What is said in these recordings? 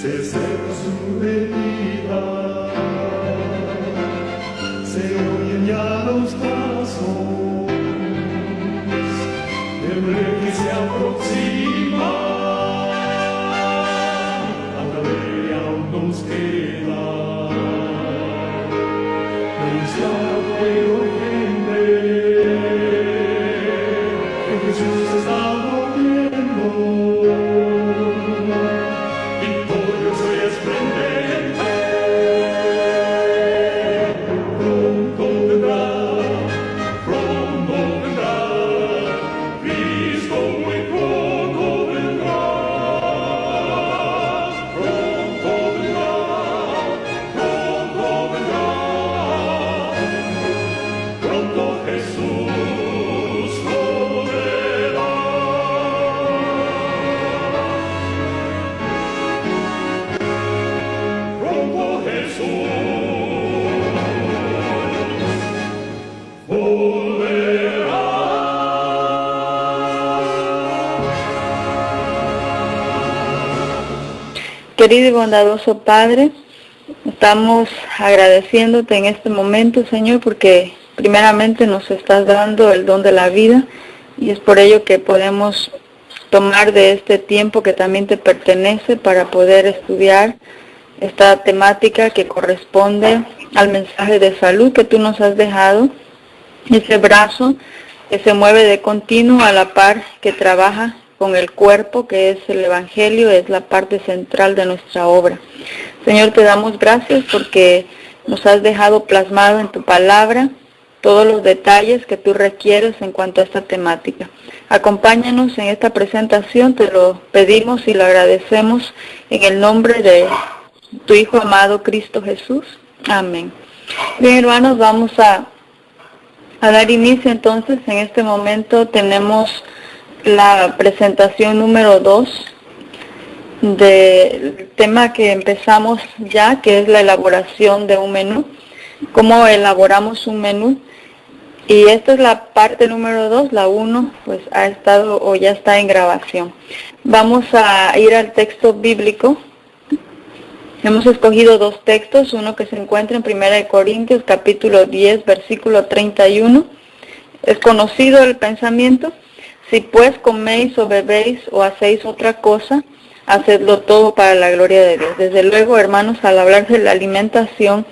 se seca su herida, se oyen ya los pasos del rey que se aproxima, hasta ver aún nos queda anunciar fuego gente que Jesús está volviendo. Querido y bondadoso Padre, estamos agradeciéndote en este momento, Señor, porque primeramente nos estás dando el don de la vida y es por ello que podemos tomar de este tiempo que también te pertenece para poder estudiar esta temática que corresponde al mensaje de salud que tú nos has dejado, ese brazo que se mueve de continuo a la par que trabaja con el cuerpo, que es el Evangelio, es la parte central de nuestra obra. Señor, te damos gracias porque nos has dejado plasmado en tu palabra todos los detalles que tú requieres en cuanto a esta temática. Acompáñanos en esta presentación, te lo pedimos y lo agradecemos en el nombre de tu Hijo amado Cristo Jesús. Amén. Bien, hermanos, vamos a dar inicio entonces. En este momento tenemos la presentación número 2 del tema que empezamos ya, que es la elaboración de un menú. ¿Cómo elaboramos un menú? Y esta es la parte número 2, la 1 pues ha estado o ya está en grabación. Vamos a ir al texto bíblico. Hemos escogido dos textos, uno que se encuentra en 1 Corintios capítulo 10, versículo 31. Es conocido el pensamiento: si pues coméis o bebéis o hacéis otra cosa, hacedlo todo para la gloria de Dios. Desde luego, hermanos, al hablar de la alimentación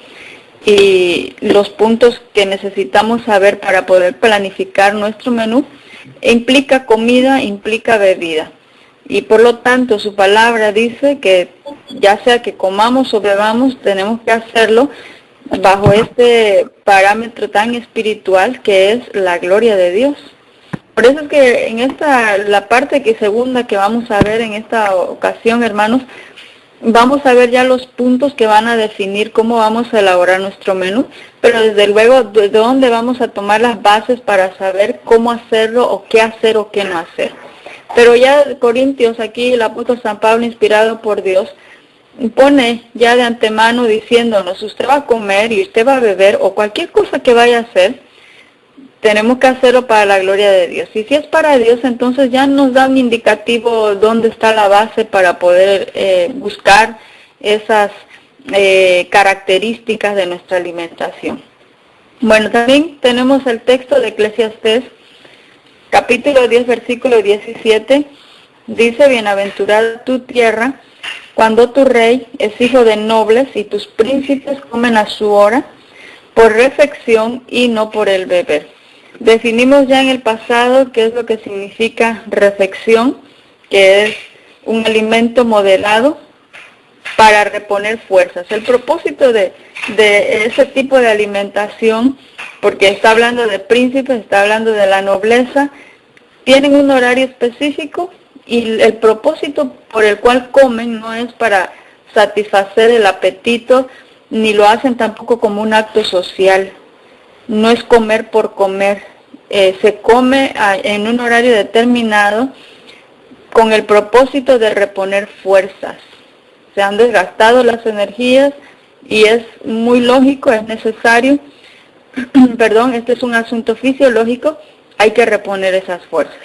y los puntos que necesitamos saber para poder planificar nuestro menú, implica comida, implica bebida. Y por lo tanto, su palabra dice que ya sea que comamos o bebamos, tenemos que hacerlo bajo este parámetro tan espiritual que es la gloria de Dios. Por eso es que en la parte segunda que vamos a ver en esta ocasión, hermanos, vamos a ver ya los puntos que van a definir cómo vamos a elaborar nuestro menú, pero desde luego de dónde vamos a tomar las bases para saber cómo hacerlo o qué hacer o qué no hacer. Pero ya Corintios, aquí el apóstol San Pablo, inspirado por Dios, pone ya de antemano diciéndonos: usted va a comer y usted va a beber o cualquier cosa que vaya a hacer, tenemos que hacerlo para la gloria de Dios. Y si es para Dios, entonces ya nos da un indicativo dónde está la base para poder buscar esas características de nuestra alimentación. Bueno, también tenemos el texto de Eclesiastés, capítulo 10, versículo 17. Dice: bienaventurada tu tierra, cuando tu rey es hijo de nobles y tus príncipes comen a su hora, por refección y no por el beber. Definimos ya en el pasado qué es lo que significa refección, que es un alimento moderado para reponer fuerzas. El propósito de ese tipo de alimentación, porque está hablando de príncipes, está hablando de la nobleza, tienen un horario específico y el propósito por el cual comen no es para satisfacer el apetito, ni lo hacen tampoco como un acto social. No es comer por comer, se come en un horario determinado con el propósito de reponer fuerzas. Se han desgastado las energías y es muy lógico, es necesario, este es un asunto fisiológico, hay que reponer esas fuerzas.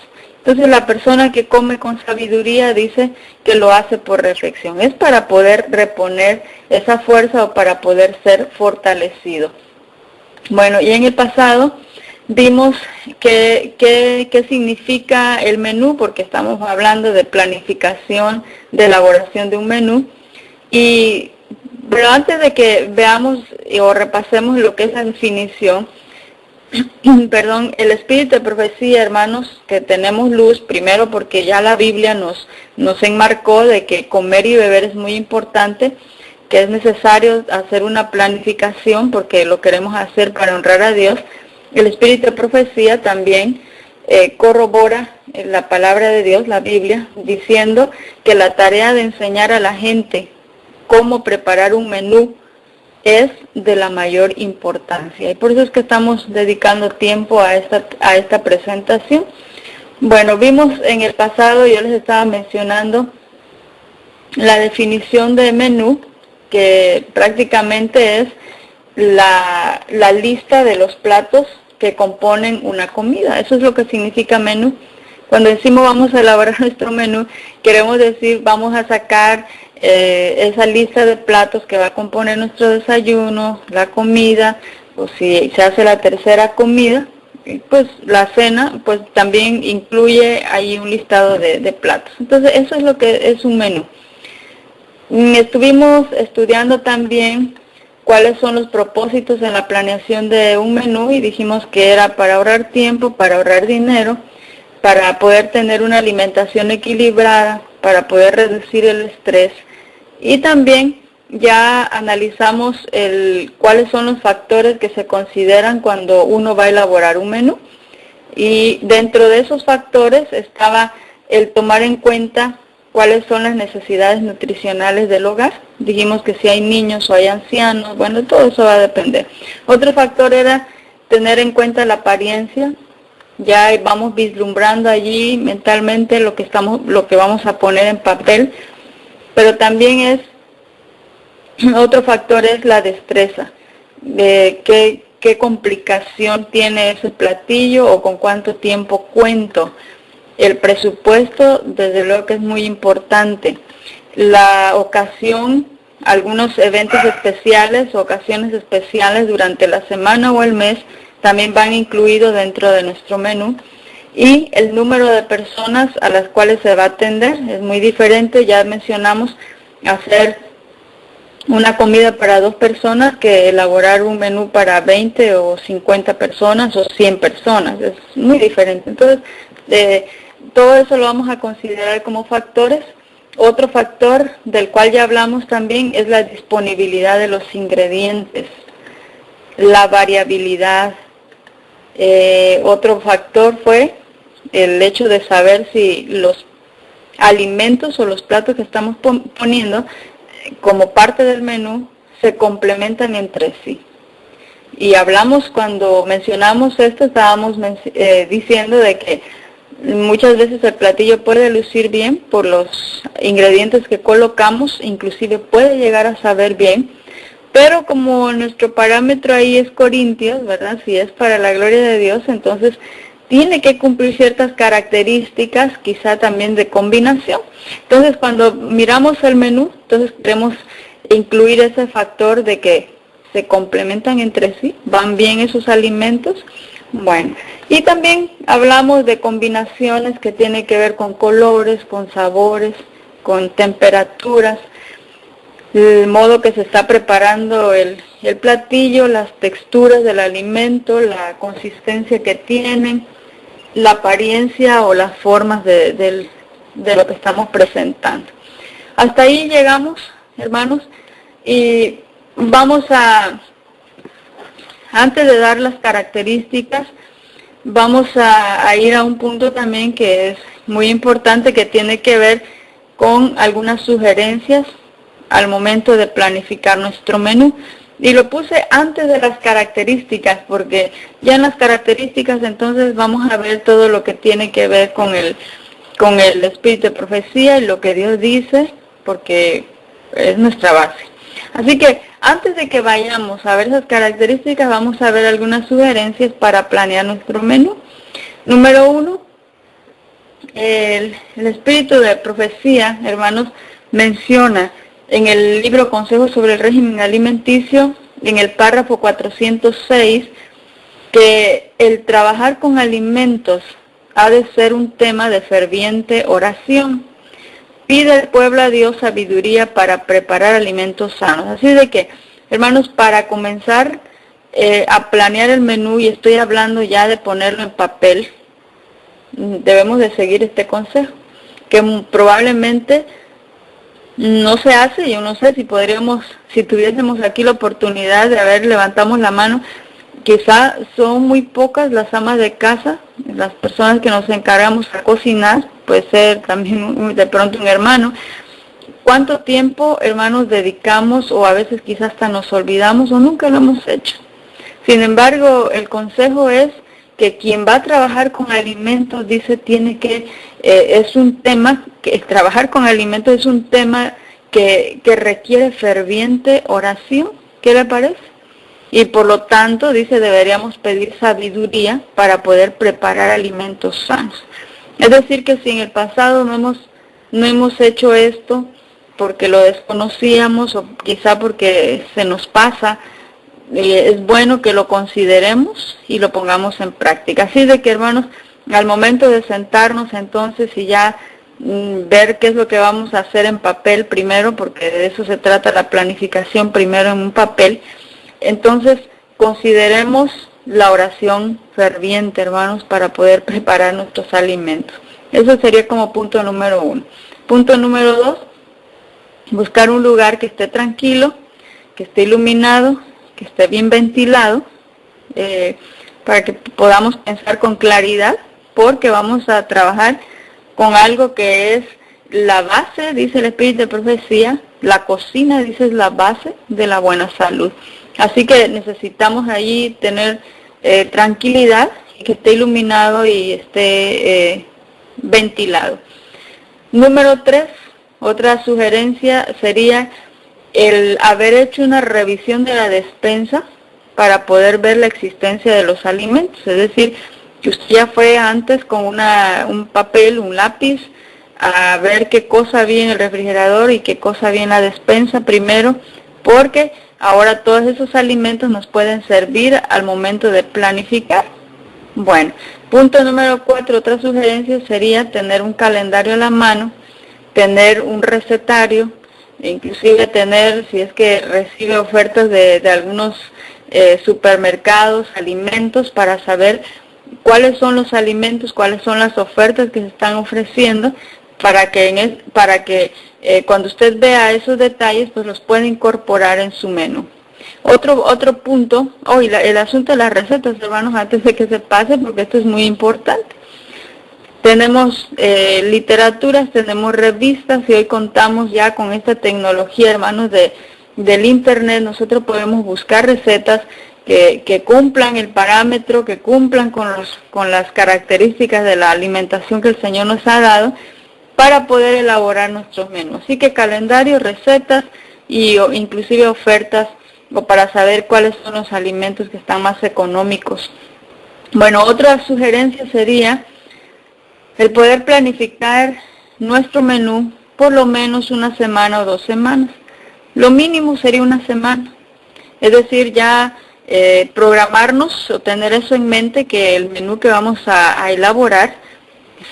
Entonces la persona que come con sabiduría dice que lo hace por reflexión. Es para poder reponer esa fuerza o para poder ser fortalecido. Bueno, y en el pasado vimos qué significa el menú, porque estamos hablando de planificación, de elaboración de un menú. Pero antes de que veamos o repasemos lo que es la definición, perdón, el espíritu de profecía, hermanos, que tenemos luz, primero porque ya la Biblia nos enmarcó de que comer y beber es muy importante, que es necesario hacer una planificación porque lo queremos hacer para honrar a Dios. El espíritu de profecía también corrobora la palabra de Dios, la Biblia, diciendo que la tarea de enseñar a la gente cómo preparar un menú es de la mayor importancia. Y por eso es que estamos dedicando tiempo a esta presentación. Bueno, vimos en el pasado, yo les estaba mencionando la definición de menú, que prácticamente es la lista de los platos que componen una comida. Eso es lo que significa menú. Cuando decimos vamos a elaborar nuestro menú, queremos decir vamos a sacar esa lista de platos que va a componer nuestro desayuno, la comida, o si se hace la tercera comida, pues la cena, pues también incluye ahí un listado de platos. Entonces eso es lo que es un menú. Estuvimos estudiando también cuáles son los propósitos en la planeación de un menú y dijimos que era para ahorrar tiempo, para ahorrar dinero, para poder tener una alimentación equilibrada, para poder reducir el estrés. Y también ya analizamos cuáles son los factores que se consideran cuando uno va a elaborar un menú. Y dentro de esos factores estaba el tomar en cuenta cuáles son las necesidades nutricionales del hogar. Dijimos que si hay niños o hay ancianos, bueno, todo eso va a depender. Otro factor era tener en cuenta la apariencia. Ya vamos vislumbrando allí mentalmente lo que vamos a poner en papel. Pero también otro factor es la destreza, de qué complicación tiene ese platillo o con cuánto tiempo cuento. El presupuesto, desde luego que es muy importante. La ocasión, algunos eventos especiales, ocasiones especiales durante la semana o el mes, también van incluidos dentro de nuestro menú. Y el número de personas a las cuales se va a atender es muy diferente. Ya mencionamos hacer una comida para 2 personas que elaborar un menú para 20 o 50 personas o 100 personas. Es muy diferente. Entonces, todo eso lo vamos a considerar como factores. Otro factor del cual ya hablamos también es la disponibilidad de los ingredientes, la variabilidad. Otro factor fue el hecho de saber si los alimentos o los platos que estamos poniendo como parte del menú se complementan entre sí. Y hablamos, cuando mencionamos esto, estábamos diciendo de que muchas veces el platillo puede lucir bien por los ingredientes que colocamos, inclusive puede llegar a saber bien, pero como nuestro parámetro ahí es Corintios, ¿verdad? Si es para la gloria de Dios, entonces tiene que cumplir ciertas características, quizá también de combinación. Entonces, cuando miramos el menú, entonces queremos incluir ese factor de que se complementan entre sí, van bien esos alimentos. Bueno, y también hablamos de combinaciones que tienen que ver con colores, con sabores, con temperaturas, el modo que se está preparando el platillo, las texturas del alimento, la consistencia que tienen, la apariencia o las formas de lo que estamos presentando. Hasta ahí llegamos, hermanos, y vamos antes de dar las características, vamos a ir a un punto también que es muy importante, que tiene que ver con algunas sugerencias al momento de planificar nuestro menú. Y lo puse antes de las características, porque ya en las características entonces vamos a ver todo lo que tiene que ver con el espíritu de profecía y lo que Dios dice, porque es nuestra base. Así que antes de que vayamos a ver esas características, vamos a ver algunas sugerencias para planear nuestro menú. Número 1, el espíritu de profecía, hermanos, menciona en el libro Consejos sobre el régimen alimenticio, en el párrafo 406, que el trabajar con alimentos ha de ser un tema de ferviente oración. Pide el pueblo a Dios sabiduría para preparar alimentos sanos. Así de que, hermanos, para comenzar a planear el menú, y estoy hablando ya de ponerlo en papel, debemos de seguir este consejo, que probablemente no se hace. Yo no sé si podríamos, si tuviésemos aquí la oportunidad de levantamos la mano, quizá son muy pocas las amas de casa, las personas que nos encargamos a cocinar, puede ser también de pronto un hermano. ¿Cuánto tiempo, hermanos, dedicamos, o a veces quizás hasta nos olvidamos o nunca lo hemos hecho? Sin embargo, el consejo es que quien va a trabajar con alimentos, dice, tiene que, es un tema, que trabajar con alimentos es un tema que requiere ferviente oración. ¿Qué le parece? Y por lo tanto, dice, deberíamos pedir sabiduría para poder preparar alimentos sanos. Es decir, que si en el pasado no hemos hecho esto porque lo desconocíamos o quizá porque se nos pasa, es bueno que lo consideremos y lo pongamos en práctica. Así de que, hermanos, al momento de sentarnos entonces y ya ver qué es lo que vamos a hacer en papel primero, porque de eso se trata la planificación, primero en un papel, entonces consideremos la oración ferviente, hermanos, para poder preparar nuestros alimentos. Eso sería como punto número 1. Punto número 2, buscar un lugar que esté tranquilo, que esté iluminado, que esté bien ventilado, para que podamos pensar con claridad, porque vamos a trabajar con algo que es la base, dice el espíritu de profecía, la cocina, dice, es la base de la buena salud. Así que necesitamos allí tener tranquilidad, que esté iluminado y esté ventilado. Número 3, otra sugerencia sería el haber hecho una revisión de la despensa para poder ver la existencia de los alimentos. Es decir, que usted ya fue antes con un papel, un lápiz, a ver qué cosa había en el refrigerador y qué cosa había en la despensa primero, porque ahora todos esos alimentos nos pueden servir al momento de planificar. Bueno, punto número 4, otra sugerencia sería tener un calendario a la mano, tener un recetario, inclusive tener, si es que recibe ofertas de algunos supermercados, alimentos, para saber cuáles son los alimentos, cuáles son las ofertas que se están ofreciendo, para que cuando usted vea esos detalles, pues los pueda incorporar en su menú. Otro punto, el asunto de las recetas, hermanos, antes de que se pase, porque esto es muy importante. Tenemos literaturas, tenemos revistas, y hoy contamos ya con esta tecnología, hermanos, del internet. Nosotros podemos buscar recetas que cumplan el parámetro, que cumplan con las características de la alimentación que el Señor nos ha dado, para poder elaborar nuestros menús. Así que calendario, recetas y inclusive ofertas, o para saber cuáles son los alimentos que están más económicos. Bueno, otra sugerencia sería el poder planificar nuestro menú por lo menos una semana o 2 semanas. Lo mínimo sería una semana. Es decir, ya programarnos o tener eso en mente, que el menú que vamos a elaborar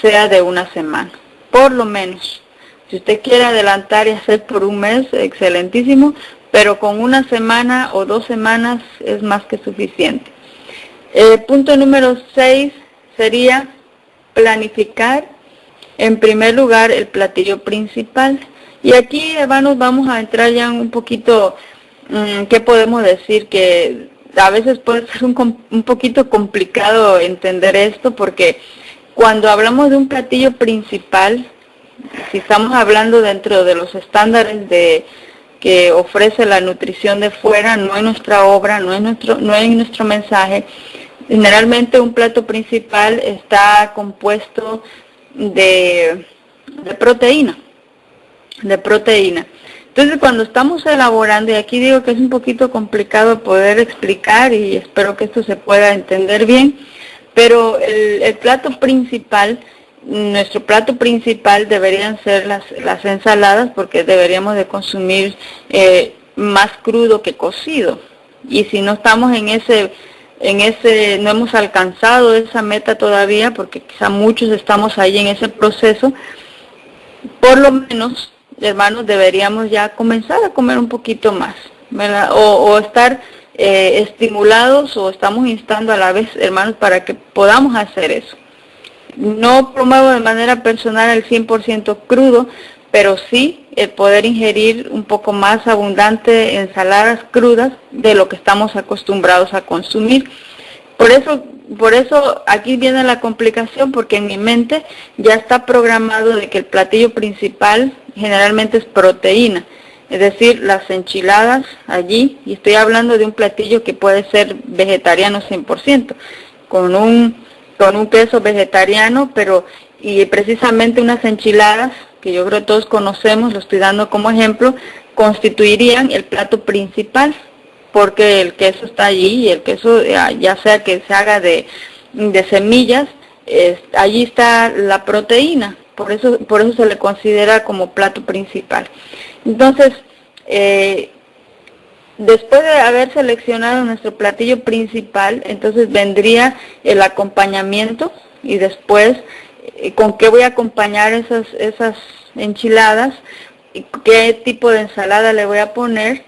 sea de una semana, por lo menos. Si usted quiere adelantar y hacer por un mes, excelentísimo, pero con una semana o 2 semanas es más que suficiente. Punto número 6 sería planificar en primer lugar el platillo principal. Y aquí, hermanos, vamos a entrar ya un poquito, ¿qué podemos decir? Que a veces puede ser un poquito complicado entender esto, porque cuando hablamos de un platillo principal, si estamos hablando dentro de los estándares que ofrece la nutrición de fuera, no en nuestra obra, no en nuestro mensaje, generalmente un plato principal está compuesto de proteína. Entonces, cuando estamos elaborando, y aquí digo que es un poquito complicado poder explicar, y espero que esto se pueda entender bien, pero el plato principal nuestro plato principal deberían ser las ensaladas, porque deberíamos de consumir más crudo que cocido. Y si no estamos no hemos alcanzado esa meta todavía, porque quizá muchos estamos ahí en ese proceso, por lo menos, hermanos, deberíamos ya comenzar a comer un poquito más, ¿verdad? O estar estimulados, o estamos instando a la vez, hermanos, para que podamos hacer eso. No promuevo de manera personal el 100% crudo, pero sí el poder ingerir un poco más abundante ensaladas crudas de lo que estamos acostumbrados a consumir. Por eso aquí viene la complicación, porque en mi mente ya está programado de que el platillo principal generalmente es proteína, es decir, las enchiladas allí, y estoy hablando de un platillo que puede ser vegetariano 100%, con un queso vegetariano, y precisamente unas enchiladas, que yo creo que todos conocemos, lo estoy dando como ejemplo, constituirían el plato principal, porque el queso está allí, y el queso, ya sea que se haga de semillas, allí está la proteína, por eso se le considera como plato principal. Entonces, después de haber seleccionado nuestro platillo principal, entonces vendría el acompañamiento, y después con qué voy a acompañar esas enchiladas, qué tipo de ensalada le voy a poner,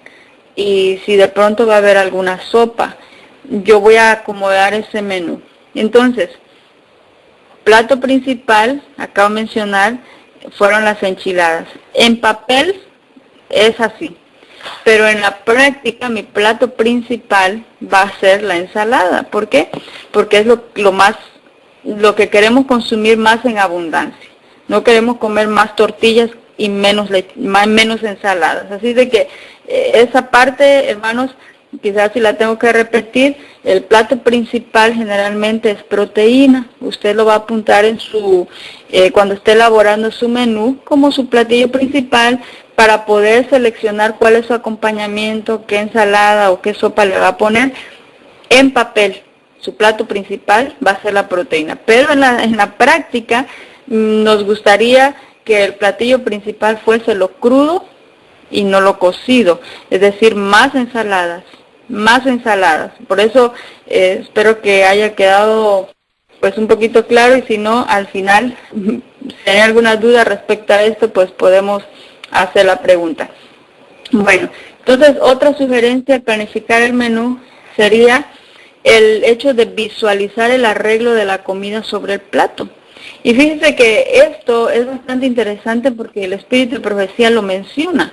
y si de pronto va a haber alguna sopa. Yo voy a acomodar ese menú. Entonces, plato principal, acabo de mencionar, fueron las enchiladas. En papel es así, pero en la práctica mi plato principal va a ser la ensalada. ¿Por qué? Porque es lo que queremos consumir más en abundancia. No queremos comer más tortillas y menos ensaladas. Así de que esa parte, hermanos, quizás si la tengo que repetir, el plato principal generalmente es proteína. Usted lo va a apuntar en cuando esté elaborando su menú como su platillo principal, para poder seleccionar cuál es su acompañamiento, qué ensalada o qué sopa le va a poner. En papel, su plato principal va a ser la proteína, pero en la práctica nos gustaría que el platillo principal fuese lo crudo y no lo cocido, es decir, más ensaladas. Por eso espero que haya quedado pues un poquito claro, y si no, al final, si hay alguna duda respecto a esto, pues podemos hacer la pregunta. Bueno, entonces otra sugerencia al planificar el menú sería el hecho de visualizar el arreglo de la comida sobre el plato. Y fíjense que esto es bastante interesante, porque el Espíritu de Profecía lo menciona.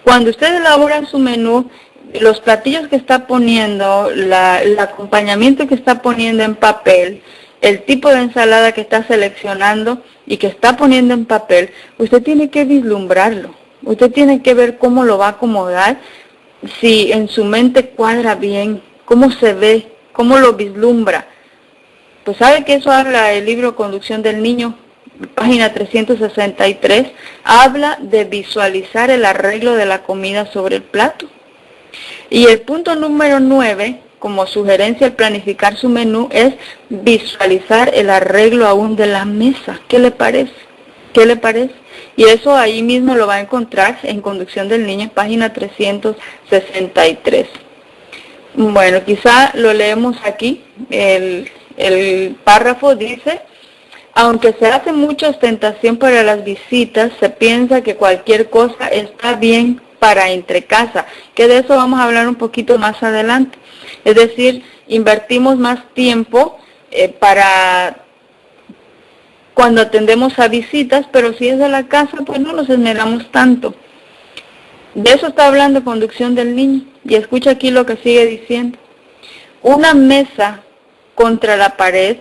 Cuando usted elabora su menú, los platillos que está poniendo, el acompañamiento que está poniendo en papel, el tipo de ensalada que está seleccionando y que está poniendo en papel, usted tiene que vislumbrarlo. Usted tiene que ver cómo lo va a acomodar, si en su mente cuadra bien, cómo se ve, cómo lo vislumbra. Pues sabe que eso habla el libro Conducción del Niño, página 363, habla de visualizar el arreglo de la comida sobre el plato. Y el punto número 9, como sugerencia al planificar su menú, es visualizar el arreglo aún de la mesa. ¿Qué le parece? Y eso ahí mismo lo va a encontrar en Conducción del Niño, página 363. Bueno, quizá lo leemos aquí. El párrafo dice: aunque se hace mucha ostentación para las visitas, se piensa que cualquier cosa está bien para entre casa, que de eso vamos a hablar un poquito más adelante. Es decir, invertimos más tiempo para cuando atendemos a visitas, pero si es de la casa, pues no nos esmeramos tanto. De eso está hablando Conducción del Niño. Y escucha aquí lo que sigue diciendo: una mesa contra la pared,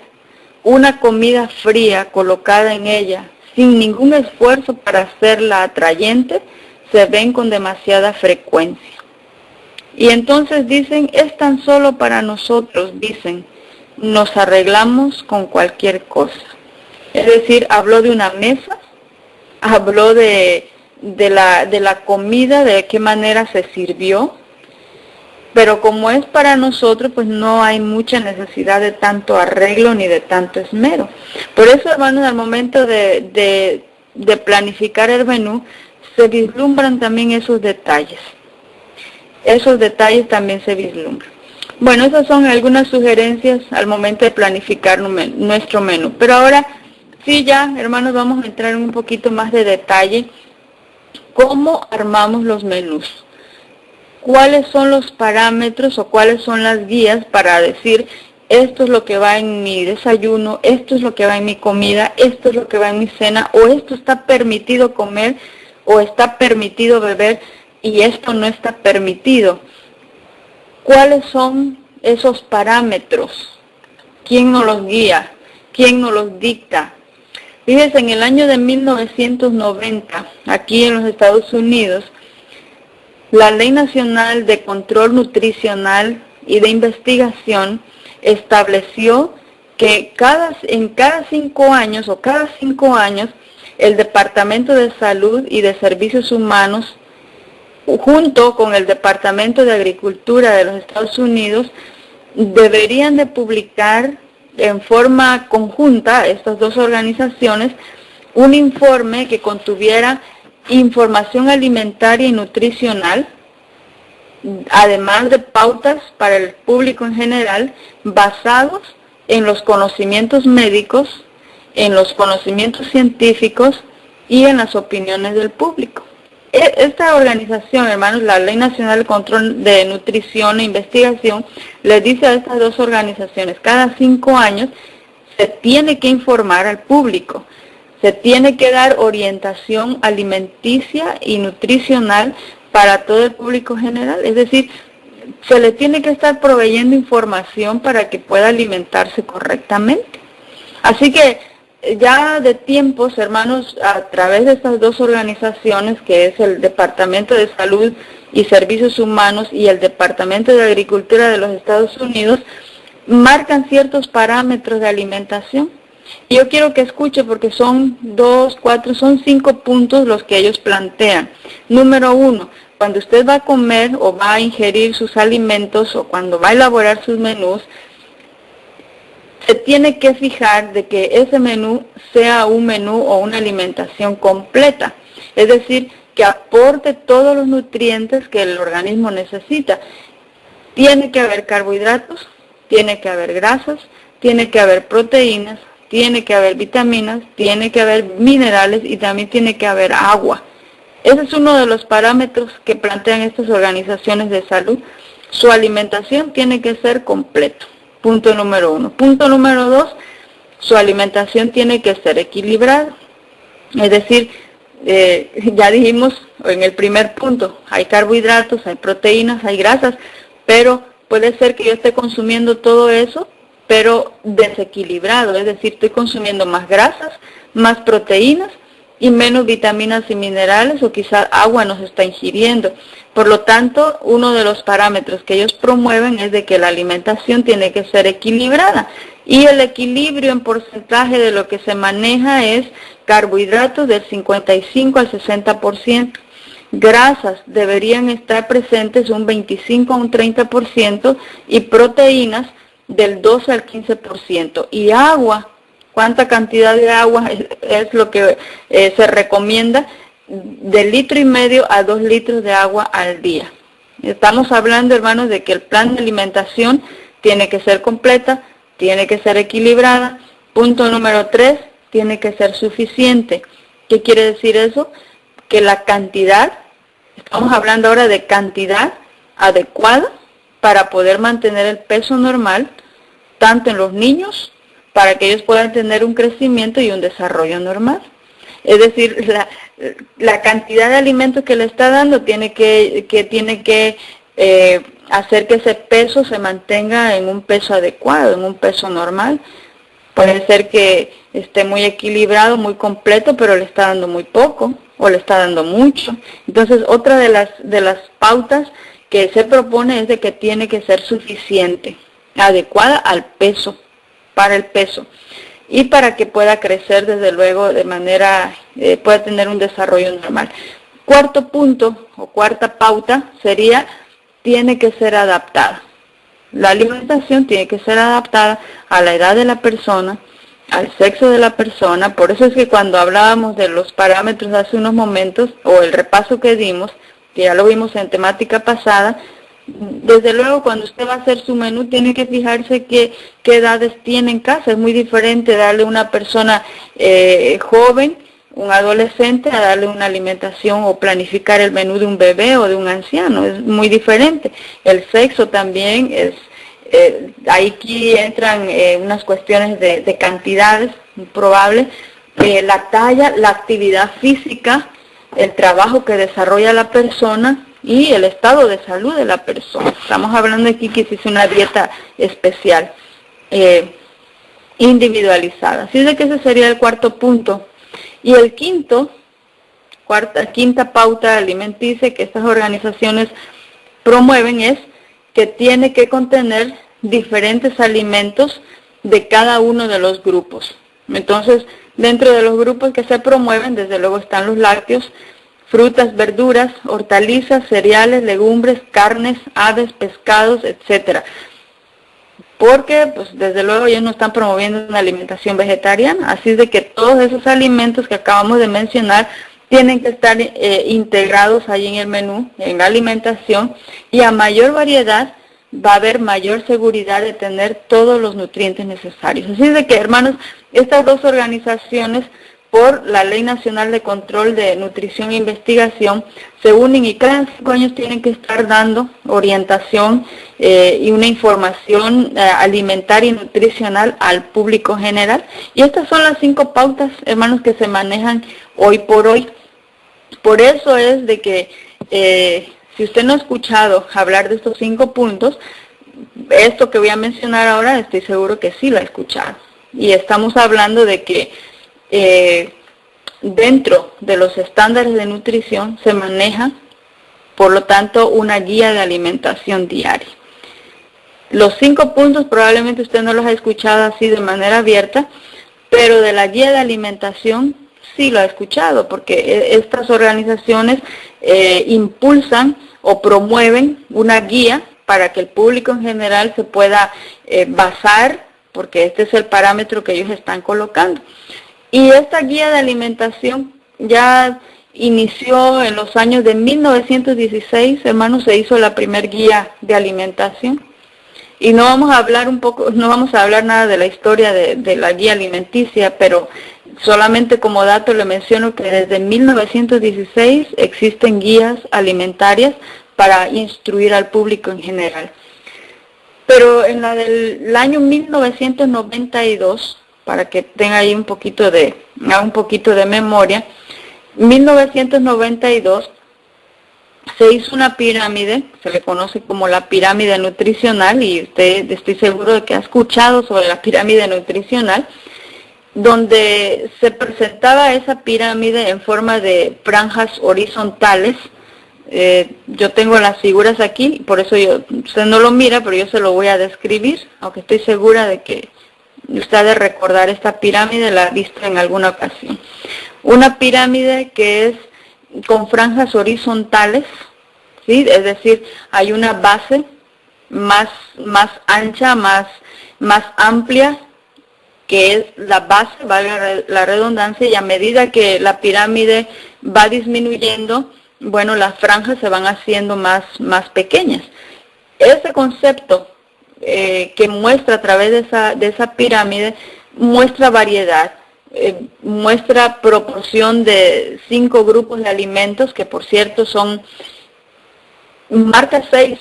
una comida fría colocada en ella, sin ningún esfuerzo para hacerla atrayente, se ven con demasiada frecuencia. Y entonces dicen, es tan solo para nosotros, dicen, nos arreglamos con cualquier cosa. Es decir, habló de una mesa, habló de la comida, de qué manera se sirvió, pero como es para nosotros, pues no hay mucha necesidad de tanto arreglo ni de tanto esmero. Por eso, hermanos, al momento de planificar el menú, se vislumbran también esos detalles. Esos detalles también se vislumbran. Bueno, esas son algunas sugerencias al momento de planificar nuestro menú. Pero ahora, sí ya, hermanos, vamos a entrar en un poquito más de detalle. ¿Cómo armamos los menús? ¿Cuáles son los parámetros o cuáles son las guías para decir esto es lo que va en mi desayuno, esto es lo que va en mi comida, esto es lo que va en mi cena, o esto está permitido comer o está permitido beber y esto no está permitido? ¿Cuáles son esos parámetros? ¿Quién nos los guía? ¿Quién nos los dicta? Fíjense, en el año de 1990, aquí en los Estados Unidos, la Ley Nacional de Control Nutricional y de Investigación estableció que en cada 5 años o cada 5 años el Departamento de Salud y de Servicios Humanos, junto con el Departamento de Agricultura de los Estados Unidos, deberían de publicar en forma conjunta, estas dos organizaciones, un informe que contuviera información alimentaria y nutricional, además de pautas para el público en general, basados en los conocimientos médicos, en los conocimientos científicos y en las opiniones del público. Esta organización, hermanos, la Ley Nacional de Control de Nutrición e Investigación, le dice a estas dos organizaciones, cada 5 años se tiene que informar al público. Se tiene que dar orientación alimenticia y nutricional para todo el público general. Es decir, se le tiene que estar proveyendo información para que pueda alimentarse correctamente. Así que ya de tiempos, hermanos, a través de estas dos organizaciones, que es el Departamento de Salud y Servicios Humanos y el Departamento de Agricultura de los Estados Unidos, marcan ciertos parámetros de alimentación. Yo quiero que escuche porque son 5 puntos los que ellos plantean. Número 1, cuando usted va a comer o va a ingerir sus alimentos o cuando va a elaborar sus menús, se tiene que fijar de que ese menú sea un menú o una alimentación completa. Es decir, que aporte todos los nutrientes que el organismo necesita. Tiene que haber carbohidratos, tiene que haber grasas, tiene que haber proteínas, tiene que haber vitaminas, tiene que haber minerales y también tiene que haber agua. Ese es uno de los parámetros que plantean estas organizaciones de salud. Su alimentación tiene que ser completa. Punto número 1. Punto número 2, su alimentación tiene que ser equilibrada. Es decir, ya dijimos en el primer punto, hay carbohidratos, hay proteínas, hay grasas, pero puede ser que yo esté consumiendo todo eso, pero desequilibrado, es decir, estoy consumiendo más grasas, más proteínas y menos vitaminas y minerales, o quizás agua nos está ingiriendo. Por lo tanto, uno de los parámetros que ellos promueven es de que la alimentación tiene que ser equilibrada, y el equilibrio en porcentaje de lo que se maneja es carbohidratos del 55 al 60%, grasas deberían estar presentes un 25 a un 30%, y proteínas del 12 al 15%, y agua, ¿cuánta cantidad de agua es lo que se recomienda? De 1,5 litros a 2 litros de agua al día. Estamos hablando, hermanos, de que el plan de alimentación tiene que ser completa, tiene que ser equilibrada. Punto número 3, tiene que ser suficiente. ¿Qué quiere decir eso? Que la cantidad, estamos hablando ahora de cantidad adecuada para poder mantener el peso normal, tanto en los niños, para que ellos puedan tener un crecimiento y un desarrollo normal. Es decir, la cantidad de alimentos que le está dando tiene que hacer que ese peso se mantenga en un peso adecuado, en un peso normal. Puede ser que esté muy equilibrado, muy completo, pero le está dando muy poco o le está dando mucho. Entonces, otra de las pautas que se propone es de que tiene que ser suficiente, adecuada al peso, para el peso, y para que pueda crecer, desde luego, de manera, pueda tener un desarrollo normal. Cuarto punto o cuarta pauta sería, tiene que ser adaptada. La alimentación tiene que ser adaptada a la edad de la persona, al sexo de la persona. Por eso es que cuando hablábamos de los parámetros hace unos momentos, o el repaso que dimos, que ya lo vimos en temática pasada, desde luego cuando usted va a hacer su menú tiene que fijarse qué edades tiene en casa. Es muy diferente darle a una persona joven, un adolescente, a darle una alimentación o planificar el menú de un bebé o de un anciano. Es muy diferente. El sexo también es, aquí entran unas cuestiones de cantidades probables, la talla, la actividad física, el trabajo que desarrolla la persona y el estado de salud de la persona. Estamos hablando aquí que es una dieta especial, individualizada. Así de que ese sería el cuarto punto. Y el quinta pauta alimenticia que estas organizaciones promueven es que tiene que contener diferentes alimentos de cada uno de los grupos. Entonces, dentro de los grupos que se promueven, desde luego están los lácteos, frutas, verduras, hortalizas, cereales, legumbres, carnes, aves, pescados, etcétera. Porque, pues, desde luego ellos no están promoviendo una alimentación vegetariana, así es de que todos esos alimentos que acabamos de mencionar tienen que estar integrados ahí en el menú, en la alimentación, y a mayor variedad va a haber mayor seguridad de tener todos los nutrientes necesarios. Así es de que, hermanos, estas dos organizaciones, por la Ley Nacional de Control de Nutrición e Investigación, se unen y cada 5 años tienen que estar dando orientación y una información alimentaria y nutricional al público general. Y estas son las 5 pautas, hermanos, que se manejan hoy por hoy. Por eso es de que si usted no ha escuchado hablar de estos 5 puntos, esto que voy a mencionar ahora estoy seguro que sí lo ha escuchado. Y estamos hablando de que dentro de los estándares de nutrición se maneja, por lo tanto, una guía de alimentación diaria. Los 5 puntos probablemente usted no los ha escuchado así de manera abierta, pero de la guía de alimentación sí lo ha escuchado, porque estas organizaciones impulsan o promueven una guía para que el público en general se pueda basar, porque este es el parámetro que ellos están colocando. Y esta guía de alimentación ya inició en los años de 1916, hermanos, se hizo la primer guía de alimentación. Y no vamos a hablar nada de la historia de la guía alimenticia, pero solamente como dato le menciono que desde 1916 existen guías alimentarias para instruir al público en general. Pero en la del año 1992, para que tenga ahí un poquito de memoria, 1992 se hizo una pirámide, se le conoce como la pirámide nutricional, y usted estoy seguro de que ha escuchado sobre la pirámide nutricional, donde se presentaba esa pirámide en forma de franjas horizontales. Yo tengo las figuras aquí, por eso usted no lo mira, pero yo se lo voy a describir, aunque estoy segura de que usted ha de recordar esta pirámide, la ha visto en alguna ocasión. Una pirámide que es con franjas horizontales, ¿sí? Es decir, hay una base más ancha, más amplia, que es la base, valga la redundancia, y a medida que la pirámide va disminuyendo, bueno, las franjas se van haciendo más pequeñas. Ese concepto que muestra a través de esa pirámide, muestra variedad, muestra proporción de 5 grupos de alimentos, que por cierto marca 6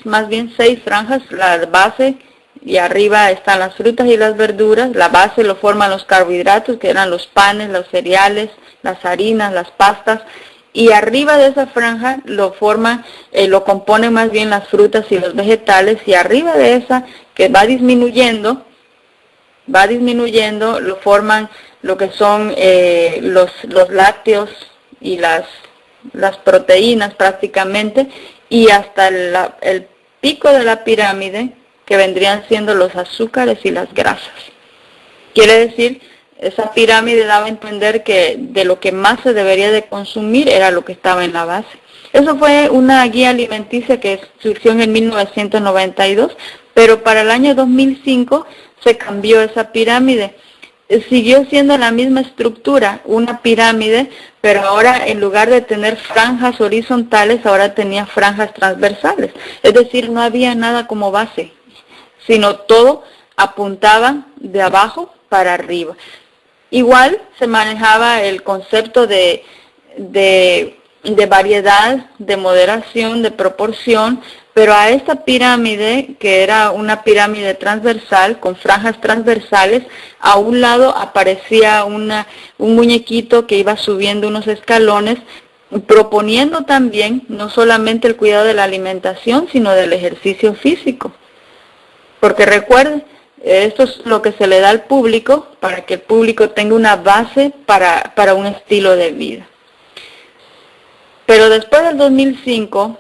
franjas, la base, y arriba están las frutas y las verduras. La base lo forman los carbohidratos, que eran los panes, los cereales, las harinas, las pastas, y arriba de esa franja lo componen más bien las frutas y los vegetales, y arriba de esa, que va disminuyendo, lo forman lo que son los lácteos y las proteínas prácticamente, y hasta el pico de la pirámide, que vendrían siendo los azúcares y las grasas. Quiere decir, esa pirámide daba a entender que de lo que más se debería de consumir era lo que estaba en la base. Eso fue una guía alimenticia que surgió en el 1992, pero para el año 2005 se cambió esa pirámide. Siguió siendo la misma estructura, una pirámide, pero ahora en lugar de tener franjas horizontales, ahora tenía franjas transversales. Es decir, no había nada como base, sino todo apuntaba de abajo para arriba. Igual se manejaba el concepto de variedad, de moderación, de proporción, pero a esta pirámide, que era una pirámide transversal, con franjas transversales, a un lado aparecía un muñequito que iba subiendo unos escalones, proponiendo también no solamente el cuidado de la alimentación, sino del ejercicio físico. Porque recuerden, esto es lo que se le da al público, para que el público tenga una base para un estilo de vida. Pero después del 2005,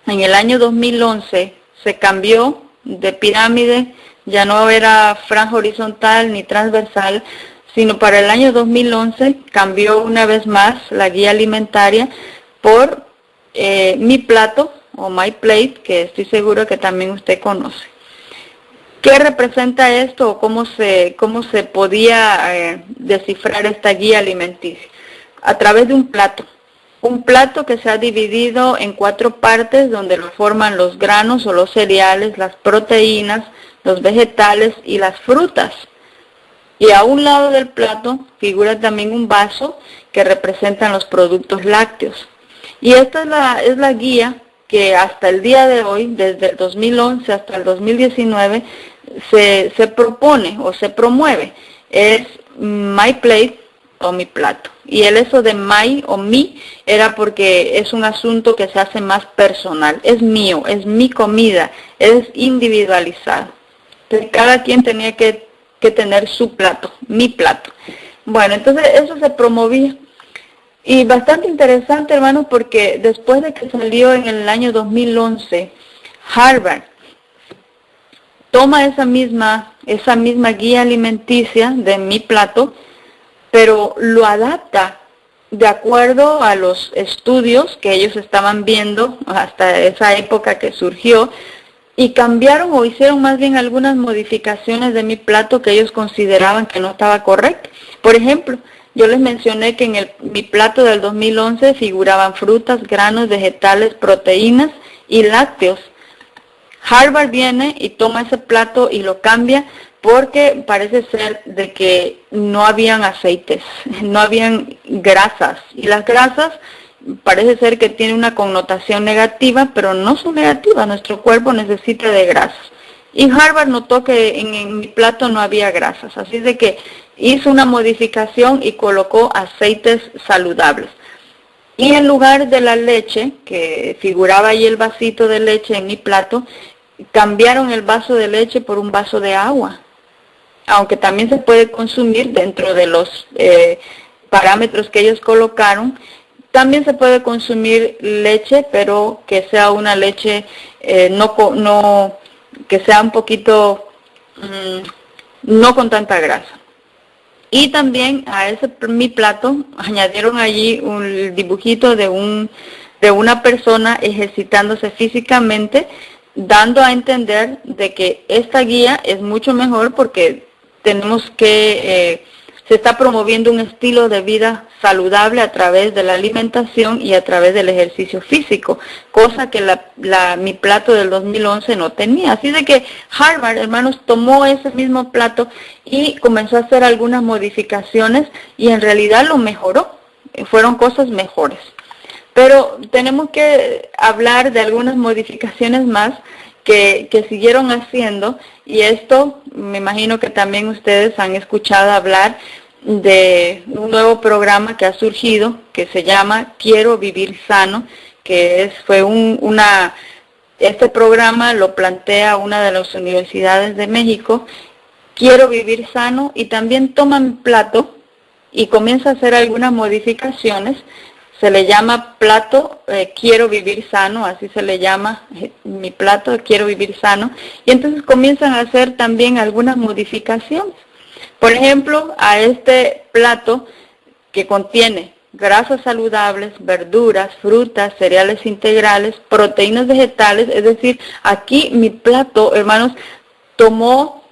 en el año 2011, se cambió de pirámide, ya no era franja horizontal ni transversal, sino para el año 2011 cambió una vez más la guía alimentaria por Mi Plato o My Plate, que estoy seguro que también usted conoce. ¿Qué representa esto o cómo se podía descifrar esta guía alimenticia? A través de un plato. Un plato que se ha dividido en 4 partes, donde lo forman los granos o los cereales, las proteínas, los vegetales y las frutas. Y a un lado del plato figura también un vaso que representan los productos lácteos. Y esta es la guía que hasta el día de hoy, desde el 2011 hasta el 2019, se propone o se promueve. Es My Plate o Mi Plato. Y eso de my o mi era porque es un asunto que se hace más personal. Es mío, es mi comida, es individualizado. Entonces cada quien tenía que tener su plato, mi plato. Bueno, entonces eso se promovía. Y bastante interesante, hermanos, porque después de que salió en el año 2011, Harvard toma esa misma guía alimenticia de Mi Plato, pero lo adapta de acuerdo a los estudios que ellos estaban viendo hasta esa época que surgió, y cambiaron o hicieron más bien algunas modificaciones de Mi Plato que ellos consideraban que no estaba correcto. Por ejemplo, yo les mencioné que en Mi Plato del 2011 figuraban frutas, granos, vegetales, proteínas y lácteos. Harvard viene y toma ese plato y lo cambia porque parece ser de que no habían aceites, no habían grasas. Y las grasas parece ser que tienen una connotación negativa, pero no son negativas. Nuestro cuerpo necesita de grasas. Y Harvard notó que en Mi Plato no había grasas, así de que hizo una modificación y colocó aceites saludables. Y en lugar de la leche, que figuraba ahí el vasito de leche en Mi Plato, cambiaron el vaso de leche por un vaso de agua. Aunque también se puede consumir dentro de los parámetros que ellos colocaron, también se puede consumir leche, pero que sea una leche que sea un poquito no con tanta grasa. Y también a ese Mi Plato añadieron allí un dibujito de una persona ejercitándose físicamente, dando a entender de que esta guía es mucho mejor porque tenemos que se está promoviendo un estilo de vida saludable a través de la alimentación y a través del ejercicio físico, cosa que Mi Plato del 2011 no tenía. Así de que Harvard, hermanos, tomó ese mismo plato y comenzó a hacer algunas modificaciones y en realidad lo mejoró, fueron cosas mejores. Pero tenemos que hablar de algunas modificaciones más que siguieron haciendo, y esto me imagino que también ustedes han escuchado hablar de un nuevo programa que ha surgido que se llama Quiero Vivir Sano, que este programa lo plantea una de las universidades de México. Quiero Vivir Sano, y también toma Mi Plato y comienza a hacer algunas modificaciones. Se le llama Plato Quiero Vivir Sano, así se le llama Mi Plato Quiero Vivir Sano, y entonces comienzan a hacer también algunas modificaciones. Por ejemplo, a este plato que contiene grasas saludables, verduras, frutas, cereales integrales, proteínas vegetales. Es decir, aquí mi plato, hermanos, tomó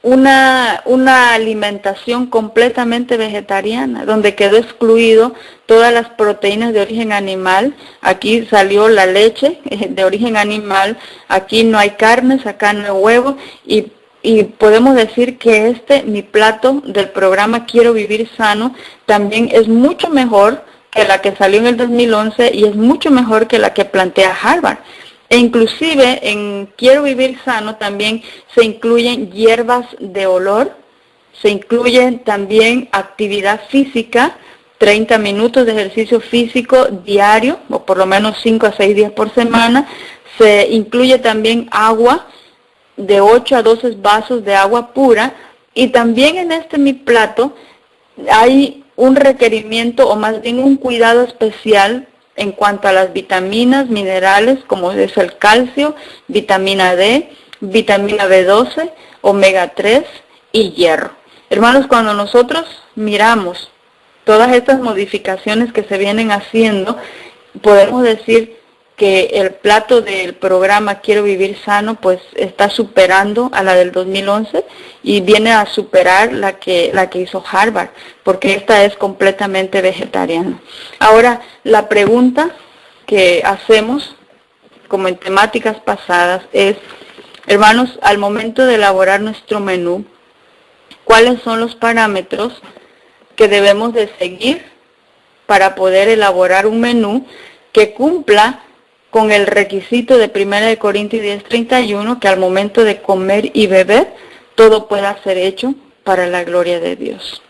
una alimentación completamente vegetariana, donde quedó excluido todas las proteínas de origen animal. Aquí salió la leche de origen animal, aquí no hay carnes, acá no hay huevo, y podemos decir que mi plato del programa Quiero Vivir Sano, también es mucho mejor que la que salió en el 2011 y es mucho mejor que la que plantea Harvard. E inclusive en Quiero Vivir Sano también se incluyen hierbas de olor, se incluyen también actividad física, 30 minutos de ejercicio físico diario, o por lo menos 5 a 6 días por semana. Se incluye también agua, de 8 a 12 vasos de agua pura, y también en mi plato hay un requerimiento, o más bien un cuidado especial en cuanto a las vitaminas, minerales, como es el calcio, vitamina D, vitamina B12, omega 3 y hierro. Hermanos, cuando nosotros miramos todas estas modificaciones que se vienen haciendo, podemos decir que el plato del programa Quiero Vivir Sano pues está superando a la del 2011 y viene a superar la que hizo Harvard, porque esta es completamente vegetariana. Ahora, la pregunta que hacemos, como en temáticas pasadas, es, hermanos, al momento de elaborar nuestro menú, ¿cuáles son los parámetros que debemos de seguir para poder elaborar un menú que cumpla con el requisito de 1 Corintios 10:31, que al momento de comer y beber, todo pueda ser hecho para la gloria de Dios?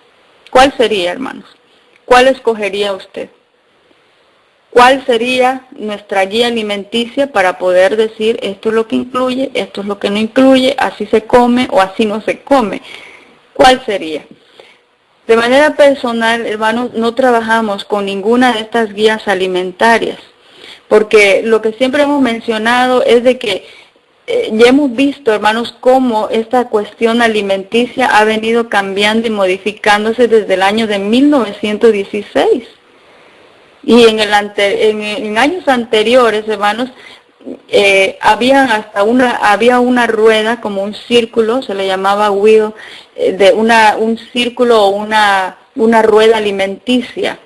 ¿Cuál sería, hermanos? ¿Cuál escogería usted? ¿Cuál sería nuestra guía alimenticia para poder decir esto es lo que incluye, esto es lo que no incluye, así se come o así no se come? ¿Cuál sería? De manera personal, hermanos, no trabajamos con ninguna de estas guías alimentarias, porque lo que siempre hemos mencionado es de que ya hemos visto, hermanos, cómo esta cuestión alimenticia ha venido cambiando y modificándose desde el año de 1916. Y en años anteriores, hermanos, había una rueda, como un círculo, se le llamaba wheel, un círculo o una rueda alimenticia.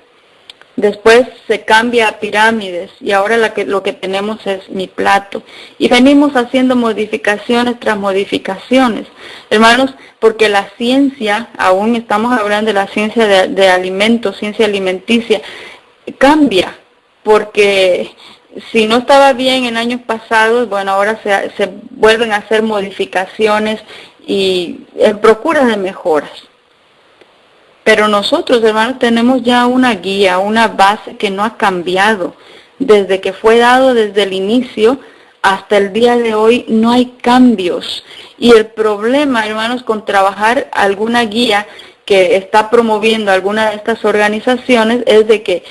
Después se cambia a pirámides y ahora lo que tenemos es mi plato. Y venimos haciendo modificaciones tras modificaciones, hermanos, porque la ciencia, aún estamos hablando de la ciencia de alimentos, ciencia alimenticia, cambia, porque si no estaba bien en años pasados, bueno, ahora se vuelven a hacer modificaciones y en procura de mejoras. Pero nosotros, hermanos, tenemos ya una guía, una base que no ha cambiado. Desde que fue dado desde el inicio hasta el día de hoy no hay cambios. Y el problema, hermanos, con trabajar alguna guía que está promoviendo alguna de estas organizaciones es de que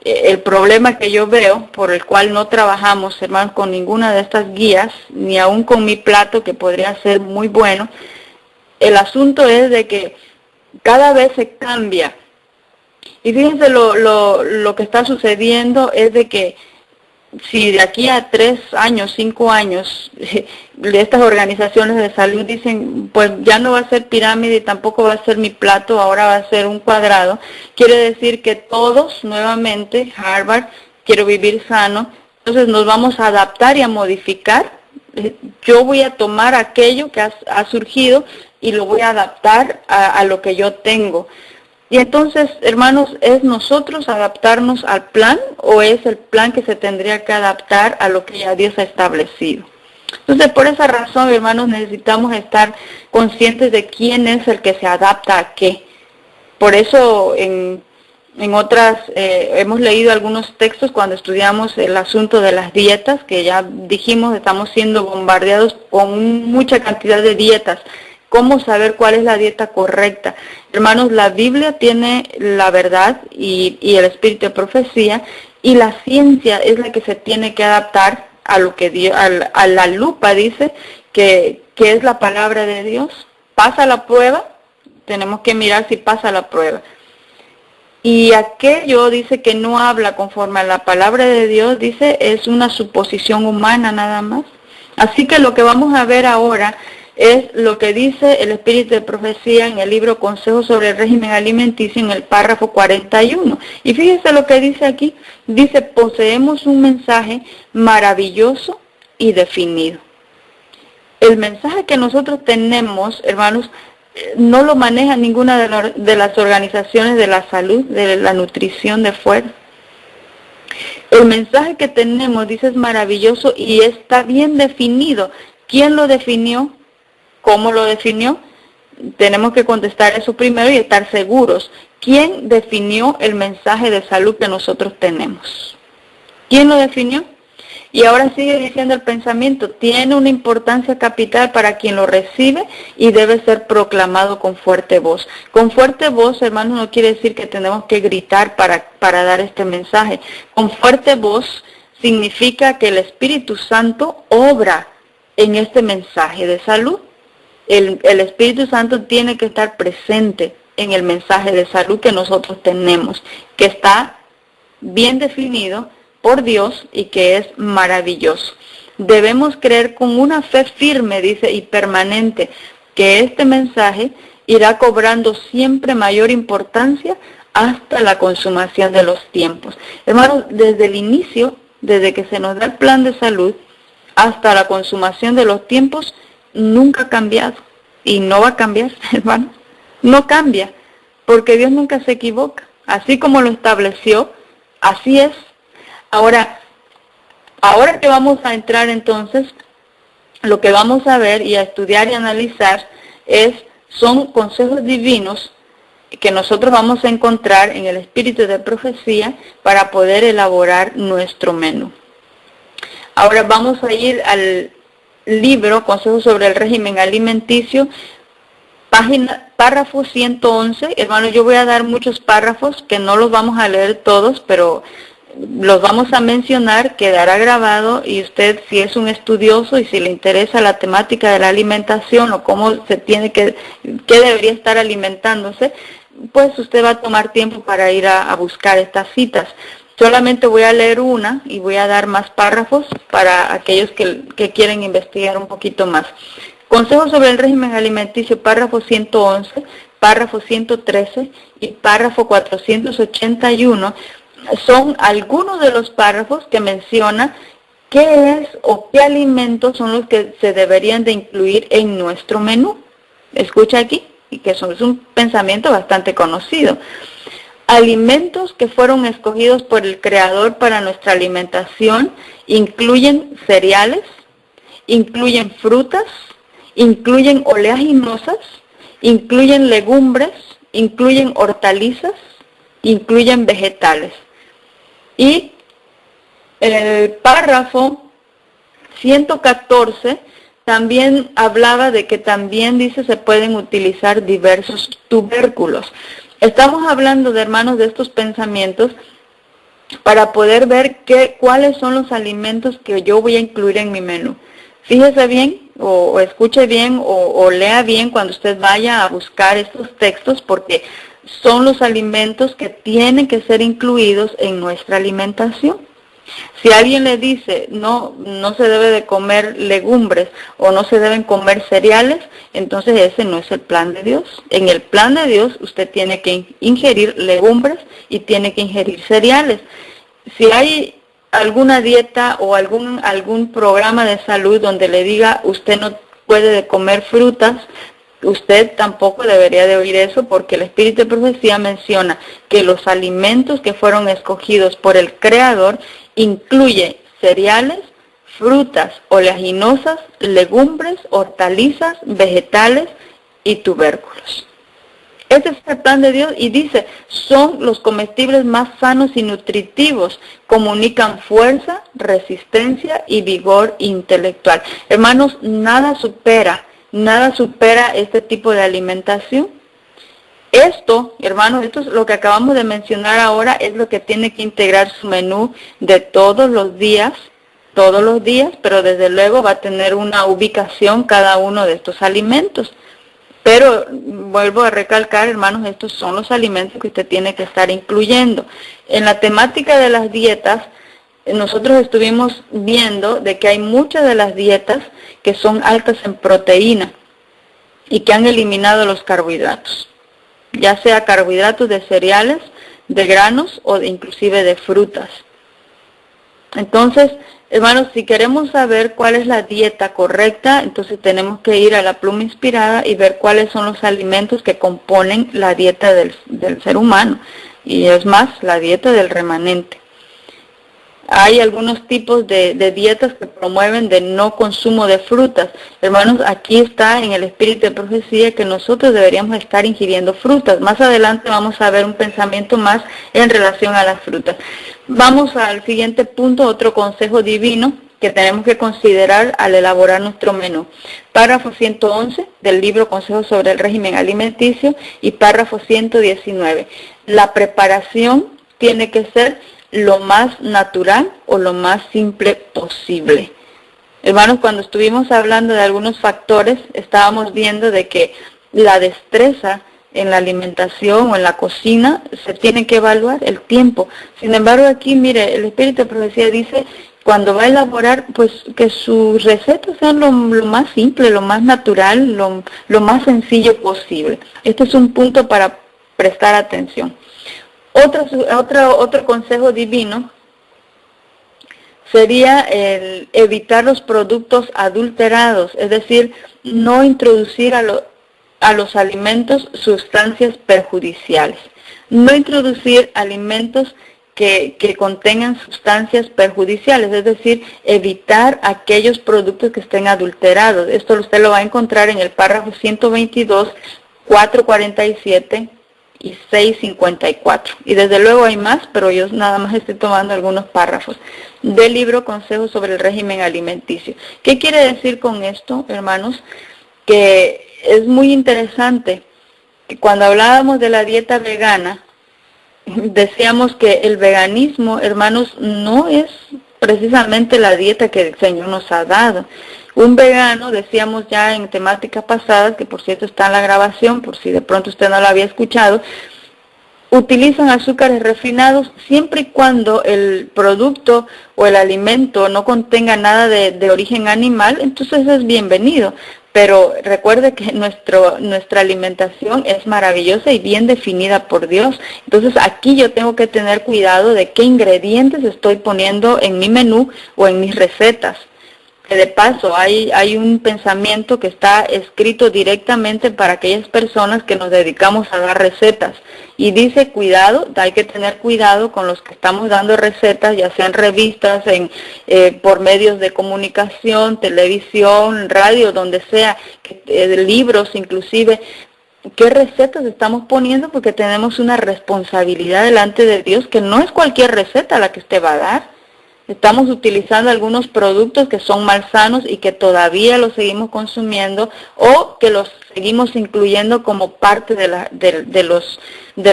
el problema que yo veo, por el cual no trabajamos, hermanos, con ninguna de estas guías, ni aún con mi plato, que podría ser muy bueno, el asunto es de que cada vez se cambia. Y fíjense lo que está sucediendo es de que si de aquí a 3 años, 5 años, de estas organizaciones de salud dicen, pues ya no va a ser pirámide y tampoco va a ser mi plato, ahora va a ser un cuadrado, quiere decir que todos nuevamente, Harvard, Quiero Vivir Sano, entonces nos vamos a adaptar y a modificar. Yo voy a tomar aquello que ha surgido y lo voy a adaptar a lo que yo tengo. Y entonces, hermanos, ¿es nosotros adaptarnos al plan o es el plan que se tendría que adaptar a lo que ya Dios ha establecido? Entonces, por esa razón, hermanos, necesitamos estar conscientes de quién es el que se adapta a qué. Por eso, en otras, hemos leído algunos textos cuando estudiamos el asunto de las dietas, que ya dijimos, estamos siendo bombardeados con mucha cantidad de dietas. ¿Cómo saber cuál es la dieta correcta? Hermanos, la Biblia tiene la verdad y el espíritu de profecía, y la ciencia es la que se tiene que adaptar a lo que Dios, a la lupa dice que es la palabra de Dios. Pasa la prueba, tenemos que mirar si pasa la prueba. Y aquello, dice, que no habla conforme a la palabra de Dios, dice, es una suposición humana nada más. Así que lo que vamos a ver ahora es lo que dice el Espíritu de Profecía en el libro Consejos sobre el Régimen Alimenticio, en el párrafo 41. Y fíjense lo que dice aquí. Dice, poseemos un mensaje maravilloso y definido. El mensaje que nosotros tenemos, hermanos, no lo maneja ninguna de las organizaciones de la salud, de la nutrición de fuerza. El mensaje que tenemos, dice, es maravilloso y está bien definido. ¿Quién lo definió? ¿Cómo lo definió? Tenemos que contestar eso primero y estar seguros. ¿Quién definió el mensaje de salud que nosotros tenemos? ¿Quién lo definió? Y ahora sigue diciendo el pensamiento, tiene una importancia capital para quien lo recibe y debe ser proclamado con fuerte voz. Con fuerte voz, hermanos, no quiere decir que tenemos que gritar para dar este mensaje. Con fuerte voz significa que el Espíritu Santo obra en este mensaje de salud. El Espíritu Santo tiene que estar presente en el mensaje de salud que nosotros tenemos, que está bien definido por Dios y que es maravilloso. Debemos creer con una fe firme, dice, y permanente, que este mensaje irá cobrando siempre mayor importancia hasta la consumación de los tiempos. Hermanos, desde el inicio, desde que se nos da el plan de salud, hasta la consumación de los tiempos, nunca ha cambiado. Y no va a cambiar, hermanos. No cambia, porque Dios nunca se equivoca. Así como lo estableció, así es. Ahora que vamos a entrar entonces, lo que vamos a ver y a estudiar y analizar son consejos divinos que nosotros vamos a encontrar en el Espíritu de Profecía para poder elaborar nuestro menú. Ahora vamos a ir al libro Consejos sobre el Régimen Alimenticio, párrafo 111. Hermanos, yo voy a dar muchos párrafos que no los vamos a leer todos, pero los vamos a mencionar, quedará grabado y usted, si es un estudioso y si le interesa la temática de la alimentación o cómo se tiene qué debería estar alimentándose, pues usted va a tomar tiempo para ir a buscar estas citas. Solamente voy a leer una y voy a dar más párrafos para aquellos que quieren investigar un poquito más. Consejos sobre el régimen alimenticio, párrafo 111, párrafo 113 y párrafo 481. Son algunos de los párrafos que menciona qué es o qué alimentos son los que se deberían de incluir en nuestro menú. Escucha aquí, y que es un pensamiento bastante conocido. Alimentos que fueron escogidos por el Creador para nuestra alimentación incluyen cereales, incluyen frutas, incluyen oleaginosas, incluyen legumbres, incluyen hortalizas, incluyen vegetales. Y el párrafo 114 también hablaba de que también, dice, se pueden utilizar diversos tubérculos. Estamos hablando, de hermanos, de estos pensamientos para poder ver cuáles son los alimentos que yo voy a incluir en mi menú. Fíjese bien, o escuche bien, o lea bien cuando usted vaya a buscar estos textos, porque son los alimentos que tienen que ser incluidos en nuestra alimentación. Si alguien le dice, no se debe de comer legumbres o no se deben comer cereales, entonces ese no es el plan de Dios. En el plan de Dios usted tiene que ingerir legumbres y tiene que ingerir cereales. Si hay alguna dieta o algún programa de salud donde le diga usted no puede comer frutas, usted tampoco debería de oír eso, porque el Espíritu de Profecía menciona que los alimentos que fueron escogidos por el Creador incluye cereales, frutas oleaginosas, legumbres, hortalizas, vegetales y tubérculos. Ese es el plan de Dios y dice, son los comestibles más sanos y nutritivos, comunican fuerza, resistencia y vigor intelectual. Hermanos, nada supera este tipo de alimentación. Esto, hermanos, esto es lo que acabamos de mencionar ahora, es lo que tiene que integrar su menú de todos los días, pero desde luego va a tener una ubicación cada uno de estos alimentos. Pero vuelvo a recalcar, hermanos, estos son los alimentos que usted tiene que estar incluyendo. En la temática de las dietas, nosotros estuvimos viendo de que hay muchas de las dietas que son altas en proteína y que han eliminado los carbohidratos, ya sea carbohidratos de cereales, de granos o inclusive de frutas. Entonces, hermanos, si queremos saber cuál es la dieta correcta, entonces tenemos que ir a la pluma inspirada y ver cuáles son los alimentos que componen la dieta del ser humano. Y es más, la dieta del remanente. Hay algunos tipos de dietas que promueven de no consumo de frutas. Hermanos, aquí está en el espíritu de profecía que nosotros deberíamos estar ingiriendo frutas. Más adelante vamos a ver un pensamiento más en relación a las frutas. Vamos al siguiente punto, otro consejo divino que tenemos que considerar al elaborar nuestro menú. Párrafo 111 del libro Consejos sobre el régimen alimenticio y párrafo 119. La preparación tiene que ser lo más natural o lo más simple posible. Hermanos, cuando estuvimos hablando de algunos factores, estábamos viendo de que la destreza en la alimentación o en la cocina se tiene que evaluar el tiempo. Sin embargo, aquí, mire, el Espíritu de Profecía dice, cuando va a elaborar, pues que sus recetas sean lo más simple, lo más natural, lo más sencillo posible. Este es un punto para prestar atención. Otro consejo divino sería el evitar los productos adulterados, es decir, no introducir a los alimentos sustancias perjudiciales. No introducir alimentos que contengan sustancias perjudiciales, es decir, evitar aquellos productos que estén adulterados. Esto usted lo va a encontrar en el párrafo 122, 447 y 654. Y desde luego hay más, pero yo nada más estoy tomando algunos párrafos del libro Consejos sobre el régimen alimenticio. ¿Qué quiere decir con esto, hermanos? Que es muy interesante que cuando hablábamos de la dieta vegana, decíamos que el veganismo, hermanos, no es precisamente la dieta que el Señor nos ha dado. Un vegano, decíamos ya en temáticas pasadas, que por cierto está en la grabación, por si de pronto usted no lo había escuchado, utilizan azúcares refinados siempre y cuando el producto o el alimento no contenga nada de origen animal, entonces es bienvenido. Pero recuerde que nuestra alimentación es maravillosa y bien definida por Dios. Entonces aquí yo tengo que tener cuidado de qué ingredientes estoy poniendo en mi menú o en mis recetas. De paso, hay un pensamiento que está escrito directamente para aquellas personas que nos dedicamos a dar recetas. Y dice, cuidado, hay que tener cuidado con los que estamos dando recetas, ya sean revistas, por medios de comunicación, televisión, radio, donde sea, libros inclusive. ¿Qué recetas estamos poniendo? Porque tenemos una responsabilidad delante de Dios, que no es cualquier receta la que usted va a dar. Estamos utilizando algunos productos que son malsanos y que todavía los seguimos consumiendo o que los seguimos incluyendo como parte de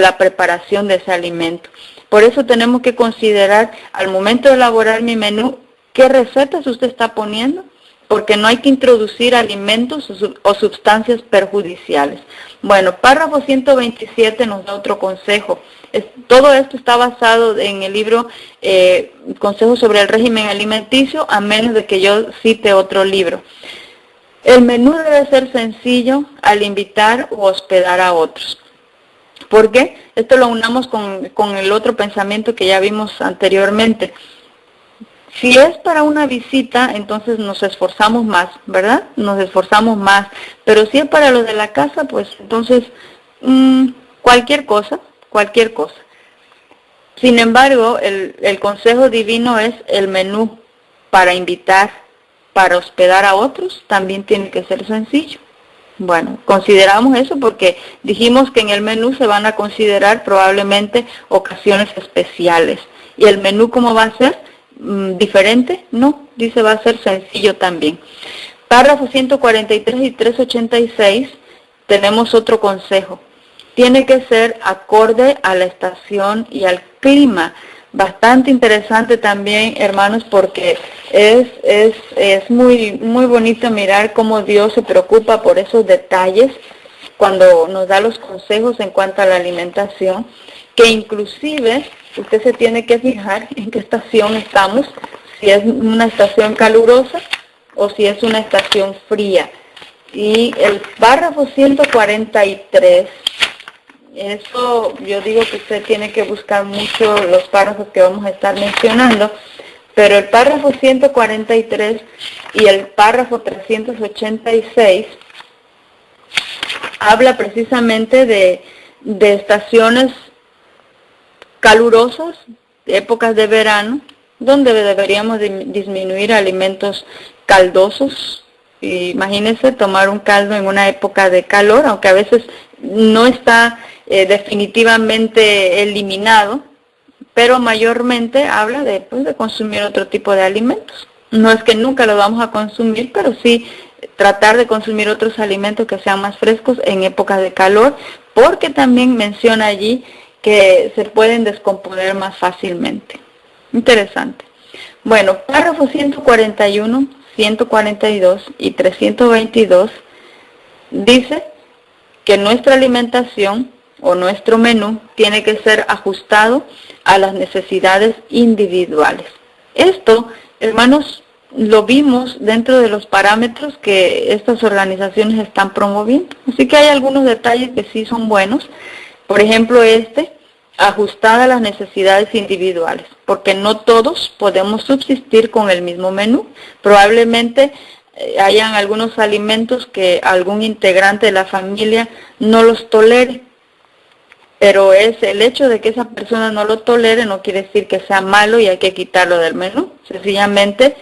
la preparación de ese alimento. Por eso tenemos que considerar al momento de elaborar mi menú qué recetas usted está poniendo, porque no hay que introducir alimentos o sustancias perjudiciales. Bueno, párrafo 127 nos da otro consejo. Todo esto está basado en el libro Consejos sobre el régimen alimenticio, a menos de que yo cite otro libro. El menú debe ser sencillo al invitar o hospedar a otros. ¿Por qué? Esto lo unamos con el otro pensamiento que ya vimos anteriormente. Si es para una visita, entonces nos esforzamos más, ¿verdad? Nos esforzamos más. Pero si es para los de la casa, pues entonces cualquier cosa. Sin embargo, el consejo divino es el menú para invitar, para hospedar a otros, también tiene que ser sencillo. Bueno, consideramos eso porque dijimos que en el menú se van a considerar probablemente ocasiones especiales. ¿Y el menú cómo va a ser? ¿Diferente? No, dice va a ser sencillo también. Párrafo 143 y 386 tenemos otro consejo. Tiene que ser acorde a la estación y al clima. Bastante interesante también, hermanos, porque es muy bonito mirar cómo Dios se preocupa por esos detalles cuando nos da los consejos en cuanto a la alimentación, que inclusive usted se tiene que fijar en qué estación estamos, si es una estación calurosa o si es una estación fría. Y el párrafo 143, eso yo digo que usted tiene que buscar mucho los párrafos que vamos a estar mencionando, pero el párrafo 143 y el párrafo 386 habla precisamente de estaciones calurosas, épocas de verano, donde deberíamos disminuir alimentos caldosos. Imagínense tomar un caldo en una época de calor, aunque a veces no está definitivamente eliminado, pero mayormente habla de consumir otro tipo de alimentos. No es que nunca lo vamos a consumir, pero sí tratar de consumir otros alimentos que sean más frescos en épocas de calor, porque también menciona allí que se pueden descomponer más fácilmente. Interesante. Bueno, párrafo 141, 142 y 322 dice que nuestra alimentación o nuestro menú tiene que ser ajustado a las necesidades individuales. Esto, hermanos, lo vimos dentro de los parámetros que estas organizaciones están promoviendo. Así que hay algunos detalles que sí son buenos. Por ejemplo, ajustada a las necesidades individuales, porque no todos podemos subsistir con el mismo menú. Probablemente hayan algunos alimentos que algún integrante de la familia no los tolere, pero es el hecho de que esa persona no lo tolere no quiere decir que sea malo y hay que quitarlo del menú. Sencillamente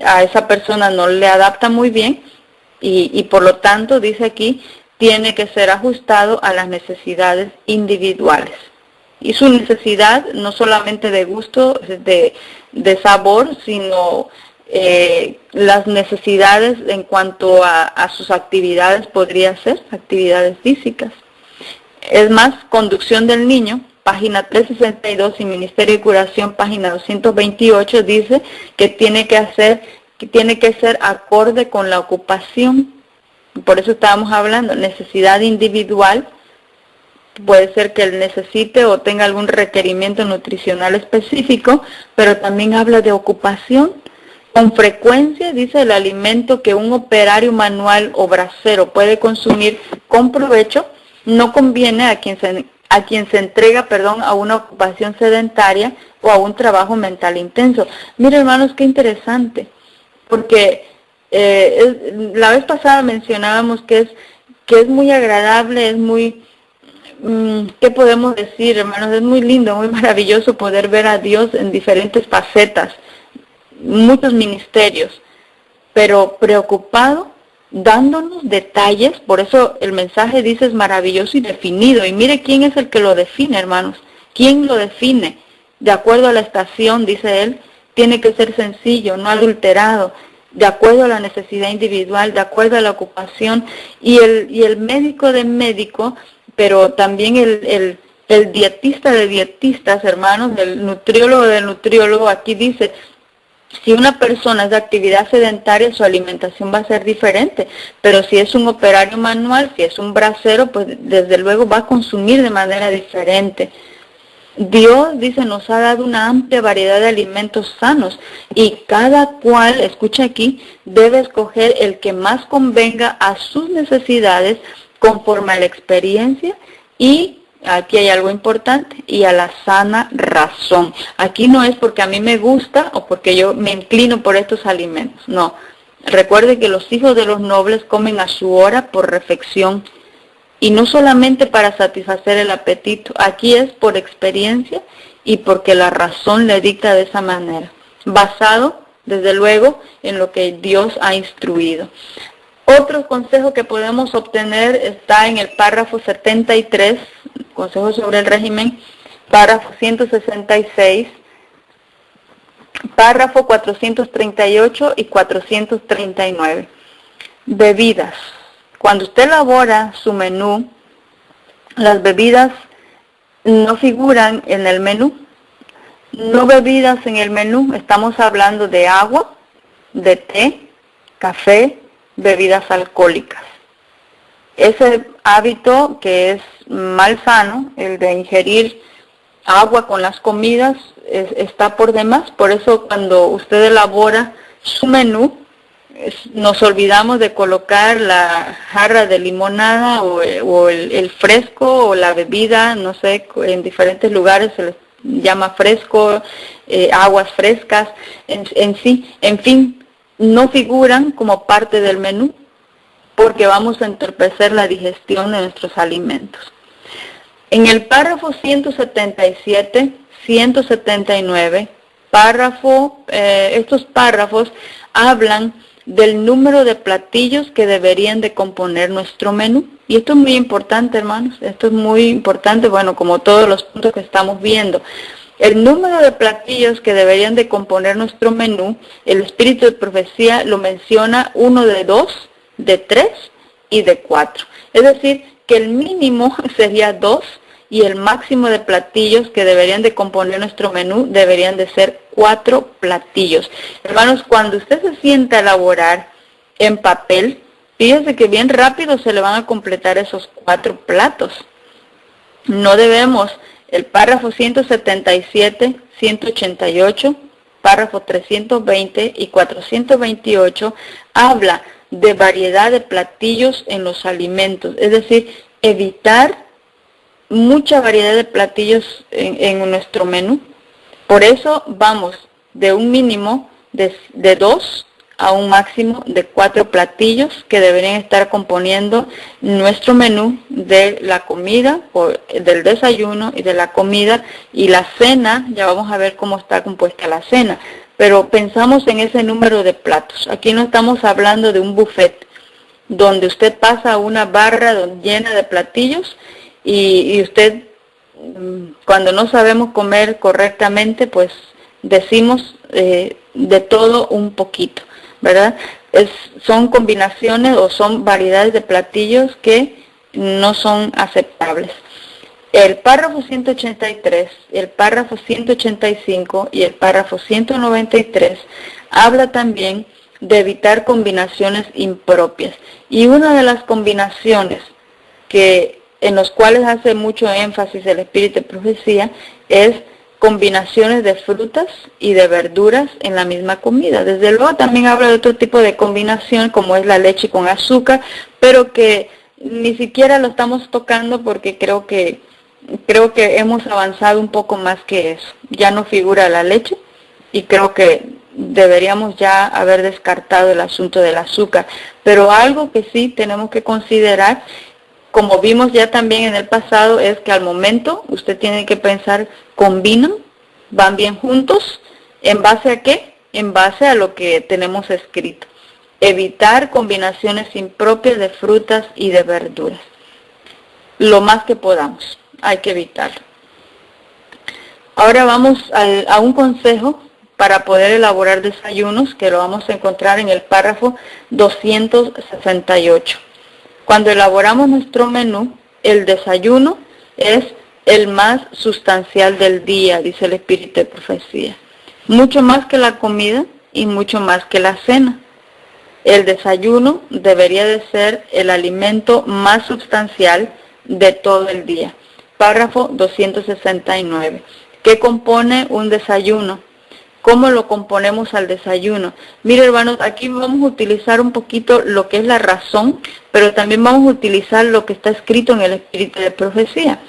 a esa persona no le adapta muy bien y por lo tanto, dice aquí, tiene que ser ajustado a las necesidades individuales. Y su necesidad no solamente de gusto, de sabor, sino las necesidades en cuanto a sus actividades podría ser actividades físicas. Es más, conducción del niño, página 362 y Ministerio de Curación, página 228, dice que tiene que ser acorde con la ocupación. Por eso estábamos hablando, necesidad individual. Puede ser que él necesite o tenga algún requerimiento nutricional específico, pero también habla de ocupación. Con frecuencia, dice, el alimento que un operario manual o bracero puede consumir con provecho no conviene a quien se entrega a una ocupación sedentaria o a un trabajo mental intenso. Mira, hermanos, qué interesante, porque la vez pasada mencionábamos que es muy agradable, es muy... ¿qué podemos decir, hermanos? Es muy lindo, muy maravilloso poder ver a Dios en diferentes facetas, muchos ministerios, pero preocupado, dándonos detalles. Por eso el mensaje dice es maravilloso y definido. Y mire quién es el que lo define, hermanos. ¿Quién lo define? De acuerdo a la estación, dice él, tiene que ser sencillo, no adulterado, de acuerdo a la necesidad individual, de acuerdo a la ocupación. Y el médico de médico, pero también el dietista de dietistas, hermanos, del nutriólogo, aquí dice, si una persona es de actividad sedentaria, su alimentación va a ser diferente, pero si es un operario manual, si es un bracero, pues desde luego va a consumir de manera diferente. Dios, dice, nos ha dado una amplia variedad de alimentos sanos y cada cual, escucha aquí, debe escoger el que más convenga a sus necesidades conforme a la experiencia y, aquí hay algo importante, y a la sana razón. Aquí no es porque a mí me gusta o porque yo me inclino por estos alimentos, no. Recuerde que los hijos de los nobles comen a su hora por reflexión y no solamente para satisfacer el apetito. Aquí es por experiencia y porque la razón le dicta de esa manera, basado, desde luego, en lo que Dios ha instruido. Otro consejo que podemos obtener está en el párrafo 73, consejo sobre el régimen, párrafo 166, párrafo 438 y 439. Bebidas. Cuando usted elabora su menú, las bebidas no figuran en el menú. No bebidas en el menú, estamos hablando de agua, de té, café, bebidas alcohólicas. ese hábito que es malsano, el de ingerir agua con las comidas, está por demás. Por eso cuando usted elabora su menú, nos olvidamos de colocar la jarra de limonada o el fresco o la bebida, no sé, en diferentes lugares se les llama fresco, aguas frescas, en fin, no figuran como parte del menú porque vamos a entorpecer la digestión de nuestros alimentos. En el párrafo 177, 179, estos párrafos hablan del número de platillos que deberían de componer nuestro menú. Y esto es muy importante, hermanos, esto es muy importante, bueno, como todos los puntos que estamos viendo. El número de platillos que deberían de componer nuestro menú, el espíritu de profecía lo menciona uno de 2, de 3 y de 4. Es decir, que el mínimo sería 2 y el máximo de platillos que deberían de componer nuestro menú deberían de ser 4 platillos. Hermanos, cuando usted se sienta a elaborar en papel, fíjese que bien rápido se le van a completar esos 4 platos. No debemos, el párrafo 177, 188, párrafo 320 y 428 habla de variedad de platillos en los alimentos, es decir, evitar mucha variedad de platillos en nuestro menú. Por eso vamos de un mínimo de 2 a un máximo de 4 platillos que deberían estar componiendo nuestro menú de la comida, del desayuno y de la comida, y la cena. Ya vamos a ver cómo está compuesta la cena, pero pensamos en ese número de platos. Aquí no estamos hablando de un buffet donde usted pasa una barra llena de platillos y usted, cuando no sabemos comer correctamente, pues decimos de todo un poquito, ¿verdad? Son combinaciones o son variedades de platillos que no son aceptables. El párrafo 183, el párrafo 185 y el párrafo 193 habla también de evitar combinaciones impropias. Y una de las combinaciones en los cuales hace mucho énfasis el espíritu de profecía es combinaciones de frutas y de verduras en la misma comida. Desde luego también habla de otro tipo de combinación como es la leche con azúcar, pero que ni siquiera lo estamos tocando porque creo que hemos avanzado un poco más que eso. Ya no figura la leche y creo que deberíamos ya haber descartado el asunto del azúcar. Pero algo que sí tenemos que considerar, como vimos ya también en el pasado, es que al momento usted tiene que pensar, ¿combinan? ¿Van bien juntos? ¿En base a qué? En base a lo que tenemos escrito. Evitar combinaciones impropias de frutas y de verduras. Lo más que podamos, hay que evitarlo. Ahora vamos a un consejo para poder elaborar desayunos, que lo vamos a encontrar en el párrafo 268. Cuando elaboramos nuestro menú, el desayuno es el más sustancial del día, dice el espíritu de profecía. Mucho más que la comida y mucho más que la cena. El desayuno debería de ser el alimento más sustancial de todo el día. Párrafo 269. ¿Qué compone un desayuno? ¿Cómo lo componemos al desayuno? Mire, hermanos, aquí vamos a utilizar un poquito lo que es la razón, pero también vamos a utilizar lo que está escrito en el espíritu de profecía.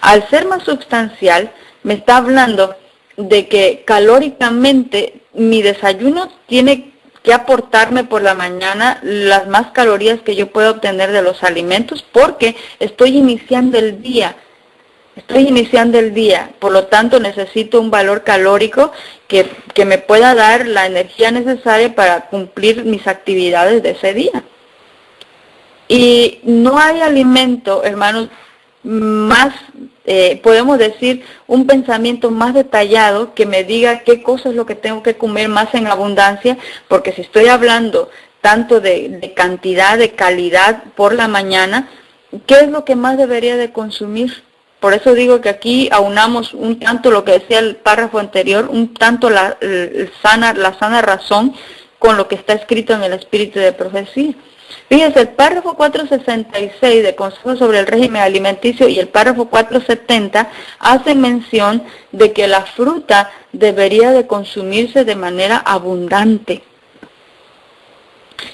Al ser más sustancial, me está hablando de que calóricamente mi desayuno tiene que aportarme por la mañana las más calorías que yo pueda obtener de los alimentos, porque estoy iniciando el día. Por lo tanto necesito un valor calórico que me pueda dar la energía necesaria para cumplir mis actividades de ese día. Y no hay alimento, hermanos, más, podemos decir, un pensamiento más detallado que me diga qué cosa es lo que tengo que comer más en abundancia, porque si estoy hablando tanto de cantidad, de calidad por la mañana, ¿qué es lo que más debería de consumir? Por eso digo que aquí aunamos un tanto lo que decía el párrafo anterior, un tanto la sana razón con lo que está escrito en el espíritu de profecía. Fíjese, el párrafo 466 de Consejo sobre el Régimen Alimenticio y el párrafo 470 hacen mención de que la fruta debería de consumirse de manera abundante.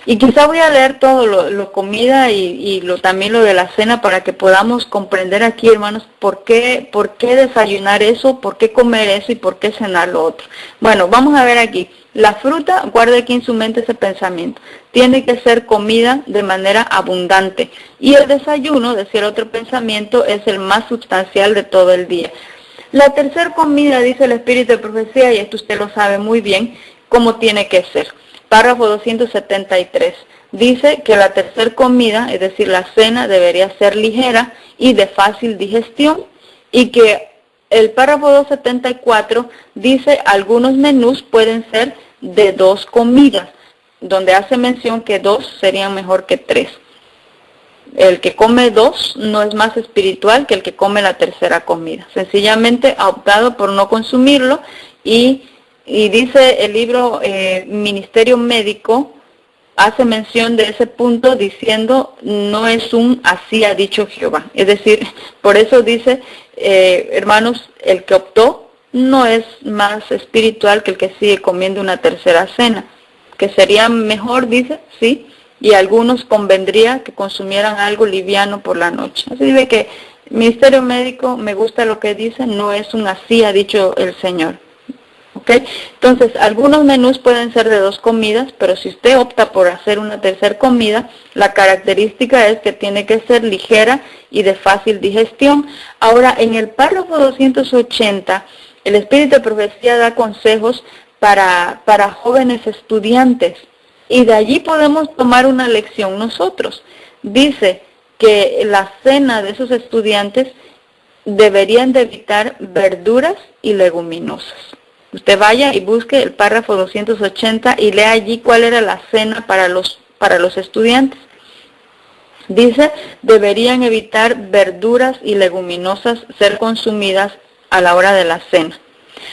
Y quizá voy a leer todo lo comida y también lo de la cena para que podamos comprender aquí, hermanos, por qué desayunar eso, por qué comer eso y por qué cenar lo otro. Bueno, vamos a ver aquí. La fruta, guarde aquí en su mente ese pensamiento, tiene que ser comida de manera abundante. Y el desayuno, decía el otro pensamiento, es el más sustancial de todo el día. La tercera comida, dice el Espíritu de Profecía, y esto usted lo sabe muy bien, cómo tiene que ser. Párrafo 273. Dice que la tercera comida, es decir, la cena, debería ser ligera y de fácil digestión, y que el párrafo 274 dice algunos menús pueden ser de 2 comidas, donde hace mención que 2 serían mejor que 3. El que come 2 no es más espiritual que el que come la tercera comida. Sencillamente ha optado por no consumirlo y dice el libro Ministerio Médico, hace mención de ese punto diciendo no es un así ha dicho Jehová. Es decir, por eso dice, hermanos, el que optó no es más espiritual que el que sigue comiendo una tercera cena, que sería mejor, dice, sí, y a algunos convendría que consumieran algo liviano por la noche. Así de que Ministerio Médico, me gusta lo que dice, no es un así ha dicho el Señor. ¿Okay? Entonces, algunos menús pueden ser de 2 comidas, pero si usted opta por hacer una tercera comida, la característica es que tiene que ser ligera y de fácil digestión. Ahora, en el párrafo 280, el Espíritu de Profecía da consejos para jóvenes estudiantes, y de allí podemos tomar una lección nosotros. Dice que la cena de esos estudiantes deberían de evitar verduras y leguminosas. Usted vaya y busque el párrafo 280 y lea allí cuál era la cena para los estudiantes. Dice, deberían evitar verduras y leguminosas ser consumidas a la hora de la cena.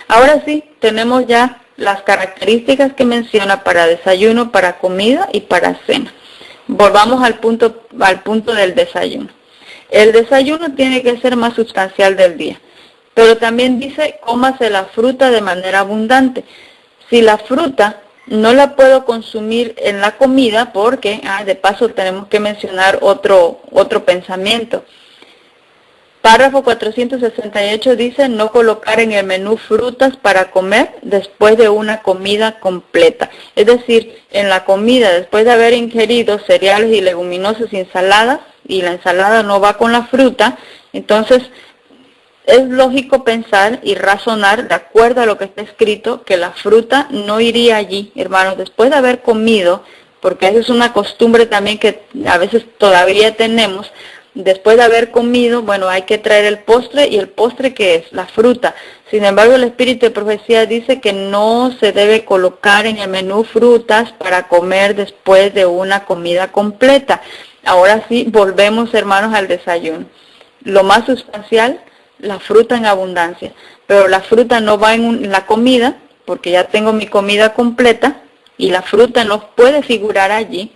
Ahora sí, tenemos ya las características que menciona para desayuno, para comida y para cena. Volvamos al punto del desayuno. El desayuno tiene que ser más sustancial del día. Pero también dice, cómase la fruta de manera abundante. Si la fruta no la puedo consumir en la comida, porque, de paso tenemos que mencionar otro pensamiento. Párrafo 468 dice, no colocar en el menú frutas para comer después de una comida completa. Es decir, en la comida, después de haber ingerido cereales y leguminosas y ensaladas, y la ensalada no va con la fruta, entonces es lógico pensar y razonar, de acuerdo a lo que está escrito, que la fruta no iría allí, hermanos, después de haber comido, porque esa es una costumbre también que a veces todavía tenemos. Después de haber comido, bueno, hay que traer el postre, y el postre, ¿qué es? La fruta. Sin embargo, el Espíritu de Profecía dice que no se debe colocar en el menú frutas para comer después de una comida completa. Ahora sí, volvemos, hermanos, al desayuno. Lo más sustancial, la fruta en abundancia, pero la fruta no va en la comida, porque ya tengo mi comida completa, y la fruta no puede figurar allí.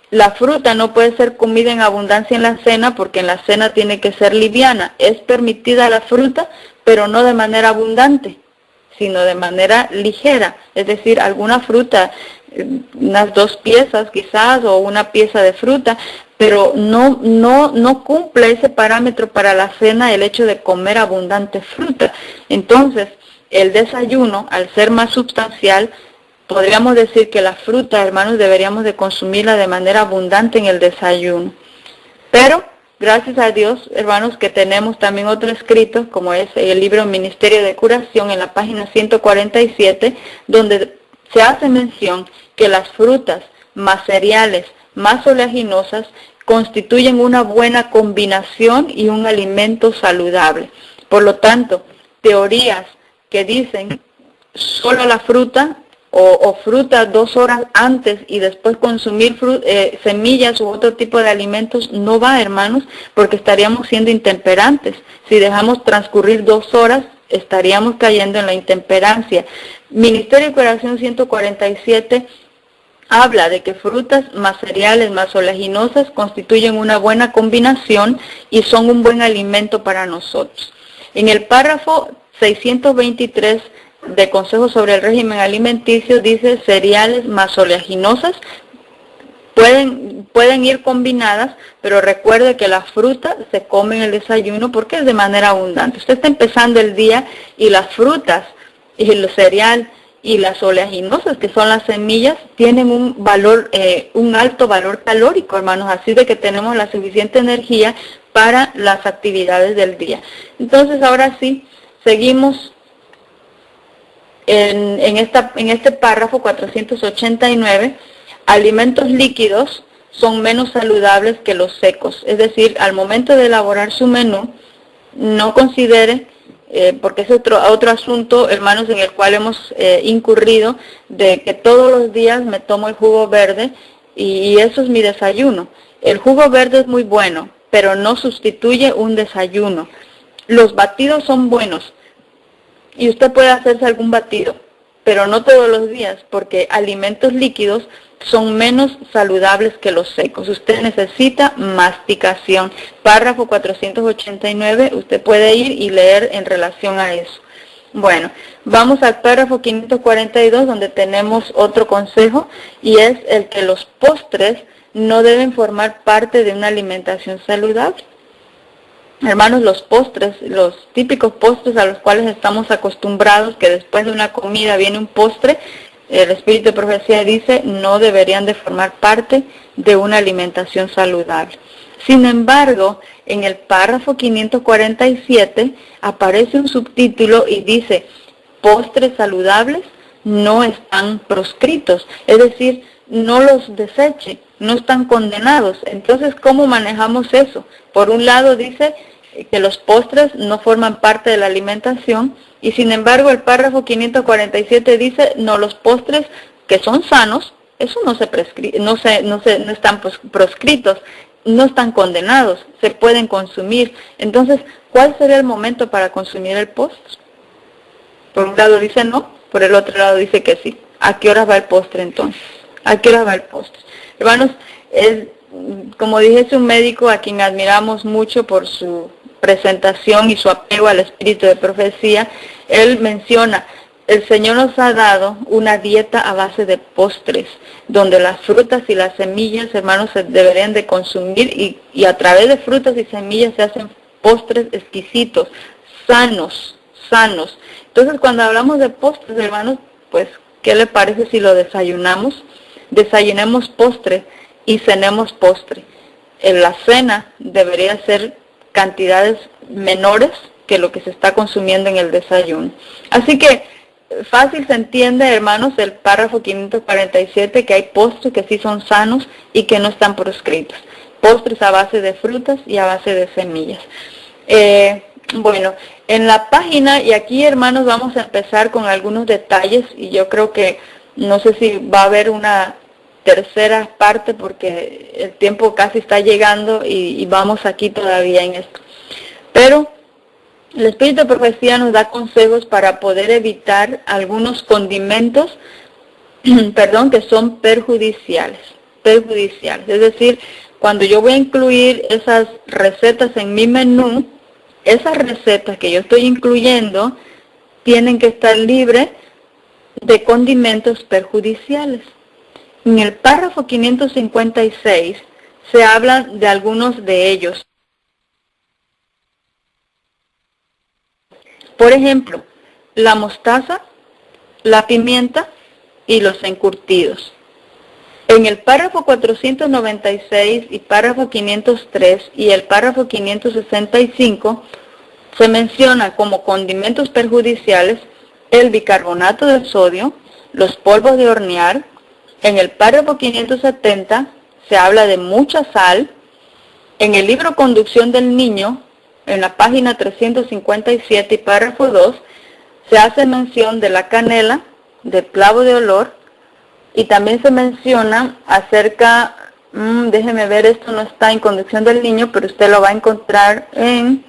La fruta no puede ser comida en abundancia en la cena, porque en la cena tiene que ser liviana. Es permitida la fruta, pero no de manera abundante, sino de manera ligera. Es decir, alguna fruta, unas 2 piezas quizás, o una pieza de fruta, pero no cumple ese parámetro para la cena el hecho de comer abundante fruta. Entonces, el desayuno, al ser más sustancial, podríamos decir que la fruta, hermanos, deberíamos de consumirla de manera abundante en el desayuno. Pero, gracias a Dios, hermanos, que tenemos también otro escrito, como es el libro Ministerio de Curación, en la página 147, donde se hace mención que las frutas más cereales, más oleaginosas, constituyen una buena combinación y un alimento saludable. Por lo tanto, teorías que dicen solo la fruta, o fruta 2 horas antes y después consumir semillas u otro tipo de alimentos, no va, hermanos, porque estaríamos siendo intemperantes. Si dejamos transcurrir 2 horas, estaríamos cayendo en la intemperancia. Ministerio de Curación 147 habla de que frutas más cereales más oleaginosas constituyen una buena combinación y son un buen alimento para nosotros. En el párrafo 623 de Consejos sobre el régimen alimenticio dice cereales más oleaginosas pueden ir combinadas, pero recuerde que la fruta se come en el desayuno porque es de manera abundante. Usted está empezando el día y las frutas y el cereal y las oleaginosas, que son las semillas, tienen un alto valor calórico, hermanos, así de que tenemos la suficiente energía para las actividades del día. Entonces, ahora sí, seguimos en este párrafo 489. Alimentos líquidos son menos saludables que los secos, es decir, al momento de elaborar su menú, no considere, porque es otro asunto, hermanos, en el cual hemos incurrido, de que todos los días me tomo el jugo verde y eso es mi desayuno. El jugo verde es muy bueno, pero no sustituye un desayuno. Los batidos son buenos y usted puede hacerse algún batido, pero no todos los días, porque alimentos líquidos son menos saludables que los secos. Usted necesita masticación. Párrafo 489, usted puede ir y leer en relación a eso. Bueno, vamos al párrafo 542, donde tenemos otro consejo, y es el que los postres no deben formar parte de una alimentación saludable. Hermanos, los postres, los típicos postres a los cuales estamos acostumbrados, que después de una comida viene un postre, el Espíritu de Profecía dice, no deberían de formar parte de una alimentación saludable. Sin embargo, en el párrafo 547 aparece un subtítulo y dice, postres saludables no están proscritos, es decir, no los deseche, no están condenados. Entonces, ¿cómo manejamos eso? Por un lado dice que los postres no forman parte de la alimentación, y sin embargo el párrafo 547 dice, no, los postres que son sanos, eso no están proscritos, no están condenados, se pueden consumir. Entonces, ¿cuál sería el momento para consumir el postre? Por un lado dice no, por el otro lado dice que sí. ¿A qué horas va el postre entonces? ¿A qué horas va el postre? Hermanos, como dije, es un médico a quien admiramos mucho por su presentación y su apego al Espíritu de Profecía. Él menciona, el Señor nos ha dado una dieta a base de postres, donde las frutas y las semillas, hermanos, se deberían de consumir, y a través de frutas y semillas se hacen postres exquisitos, sanos. Entonces, cuando hablamos de postres, hermanos, pues, ¿qué le parece si lo desayunamos? Desayunemos postre y cenemos postre. En la cena debería ser cantidades menores que lo que se está consumiendo en el desayuno. Así que fácil se entiende, hermanos, el párrafo 547, que hay postres que sí son sanos y que no están proscritos. Postres a base de frutas y a base de semillas. Bueno, en la página, y aquí, hermanos, vamos a empezar con algunos detalles, y yo creo que no sé si va a haber una tercera parte porque el tiempo casi está llegando y vamos aquí todavía en esto. Pero el Espíritu de Profecía nos da consejos para poder evitar algunos condimentos, que son perjudiciales. Es decir, cuando yo voy a incluir esas recetas en mi menú, esas recetas que yo estoy incluyendo tienen que estar libres de condimentos perjudiciales. En el párrafo 556 se habla de algunos de ellos. Por ejemplo, la mostaza, la pimienta y los encurtidos. En el párrafo 496 y párrafo 503 y el párrafo 565 se menciona como condimentos perjudiciales el bicarbonato de sodio, los polvos de hornear. En el párrafo 570 se habla de mucha sal. En el libro Conducción del Niño, en la página 357 y párrafo 2, se hace mención de la canela, del clavo de olor, y también se menciona acerca, déjeme ver, esto no está en Conducción del Niño, pero usted lo va a encontrar en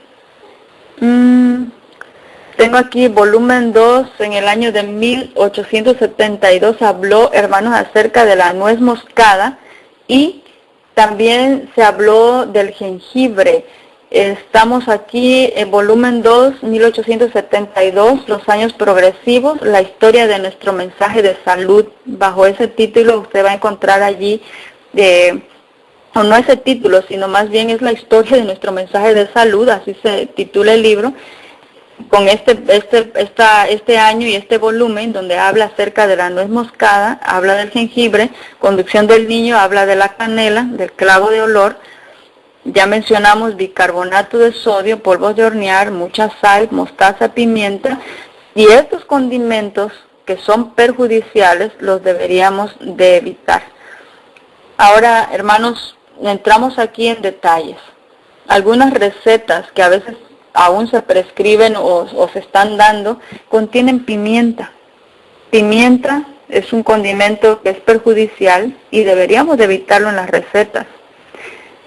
tengo aquí volumen 2, en el año de 1872 habló, hermanos, acerca de la nuez moscada y también se habló del jengibre. Estamos aquí en volumen 2, 1872, los años progresivos, la historia de nuestro mensaje de salud. Bajo ese título usted va a encontrar allí, o no ese título, sino más bien es la historia de nuestro mensaje de salud, así se titula el libro, con este año y este volumen donde habla acerca de la nuez moscada, habla del jengibre, conducción del niño, habla de la canela, del clavo de olor. Ya mencionamos bicarbonato de sodio, polvos de hornear, mucha sal, mostaza, pimienta, y estos condimentos que son perjudiciales los deberíamos de evitar. Ahora, hermanos, entramos aquí en detalles. Algunas recetas que a veces aún se prescriben o se están dando contienen pimienta. Pimienta es un condimento que es perjudicial y deberíamos de evitarlo en las recetas.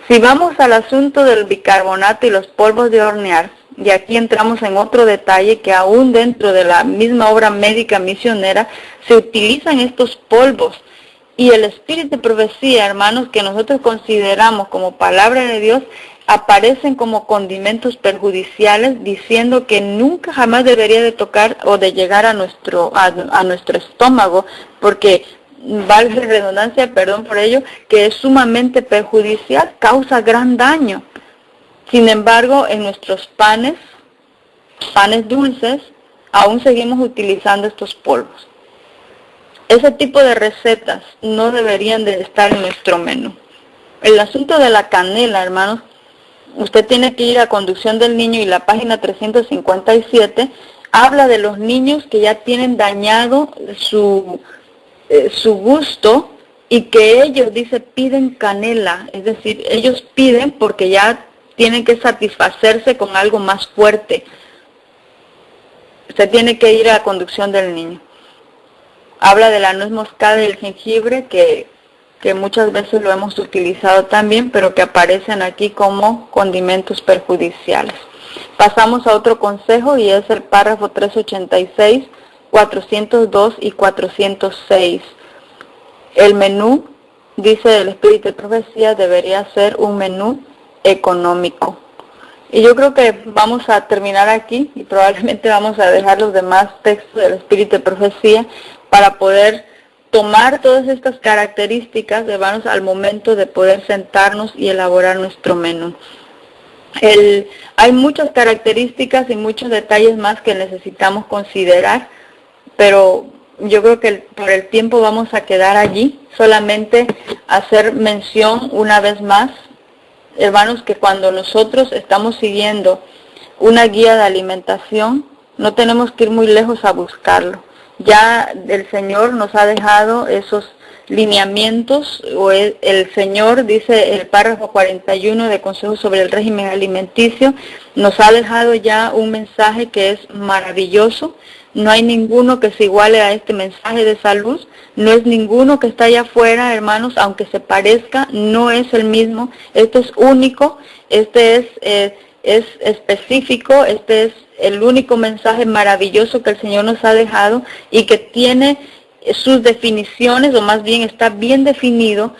Si vamos al asunto del bicarbonato y los polvos de hornear, y aquí entramos en otro detalle que aún dentro de la misma obra médica misionera se utilizan estos polvos, y el espíritu de profecía, hermanos, que nosotros consideramos como palabra de Dios, aparecen como condimentos perjudiciales, diciendo que nunca jamás debería de tocar o de llegar a nuestro estómago, porque valga la redundancia, perdón por ello, que es sumamente perjudicial, causa gran daño. Sin embargo, en nuestros panes dulces, aún seguimos utilizando estos polvos. Ese tipo de recetas no deberían de estar en nuestro menú. El asunto de la canela, hermanos, usted tiene que ir a Conducción del Niño y la página 357 habla de los niños que ya tienen dañado su gusto y que ellos, dice, piden canela, es decir, ellos piden porque ya tienen que satisfacerse con algo más fuerte. Usted tiene que ir a Conducción del Niño. Habla de la nuez moscada y el jengibre, que muchas veces lo hemos utilizado también, pero que aparecen aquí como condimentos perjudiciales. Pasamos a otro consejo y es el párrafo 386, 402 y 406. El menú, dice el Espíritu de Profecía, debería ser un menú económico. Y yo creo que vamos a terminar aquí y probablemente vamos a dejar los demás textos del Espíritu de Profecía para poder tomar todas estas características, hermanos, al momento de poder sentarnos y elaborar nuestro menú. Hay muchas características y muchos detalles más que necesitamos considerar, pero yo creo que por el tiempo vamos a quedar allí, solamente hacer mención una vez más, hermanos, que cuando nosotros estamos siguiendo una guía de alimentación, no tenemos que ir muy lejos a buscarlo. Ya el Señor nos ha dejado esos lineamientos, o el Señor, dice el párrafo 41 de Consejo sobre el Régimen Alimenticio, nos ha dejado ya un mensaje que es maravilloso. No hay ninguno que se iguale a este mensaje de salud, no es ninguno que está allá afuera, hermanos, aunque se parezca, no es el mismo, esto es único, este es específico, este es el único mensaje maravilloso que el Señor nos ha dejado y que tiene sus definiciones, o más bien está bien definido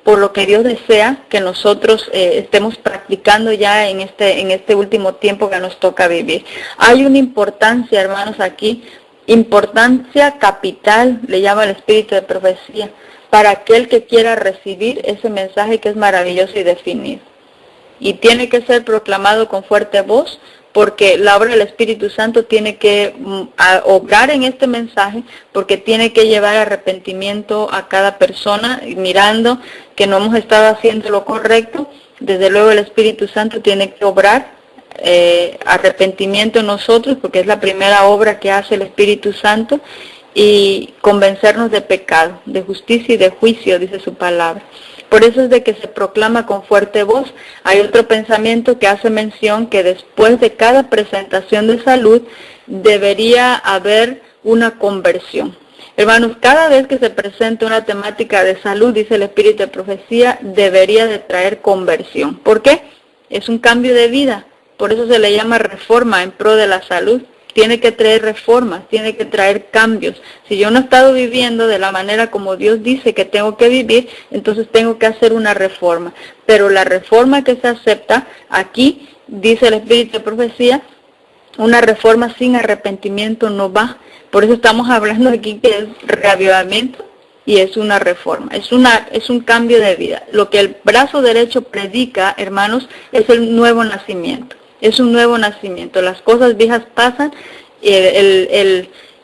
por lo que Dios desea que nosotros estemos practicando ya en este último tiempo que nos toca vivir. Hay una importancia, hermanos, aquí, importancia capital, le llama el Espíritu de Profecía, para aquel que quiera recibir ese mensaje que es maravilloso y definido. Y tiene que ser proclamado con fuerte voz, porque la obra del Espíritu Santo tiene que obrar en este mensaje, porque tiene que llevar arrepentimiento a cada persona, mirando que no hemos estado haciendo lo correcto. Desde luego el Espíritu Santo tiene que obrar arrepentimiento en nosotros, porque es la primera obra que hace el Espíritu Santo, y convencernos de pecado, de justicia y de juicio, dice su palabra. Por eso es de que se proclama con fuerte voz. Hay otro pensamiento que hace mención que después de cada presentación de salud debería haber una conversión. Hermanos, cada vez que se presenta una temática de salud, dice el Espíritu de Profecía, debería de traer conversión. ¿Por qué? Es un cambio de vida. Por eso se le llama reforma en pro de la salud. tiene que traer reformas, tiene que traer cambios. Si yo no he estado viviendo de la manera como Dios dice que tengo que vivir, entonces tengo que hacer una reforma. Pero la reforma que se acepta aquí, dice el Espíritu de Profecía, una reforma sin arrepentimiento no va. Por eso estamos hablando aquí que es reavivamiento y es una reforma, es un cambio de vida. Lo que el brazo derecho predica, hermanos, es el nuevo nacimiento. Es un nuevo nacimiento. Las cosas viejas pasan,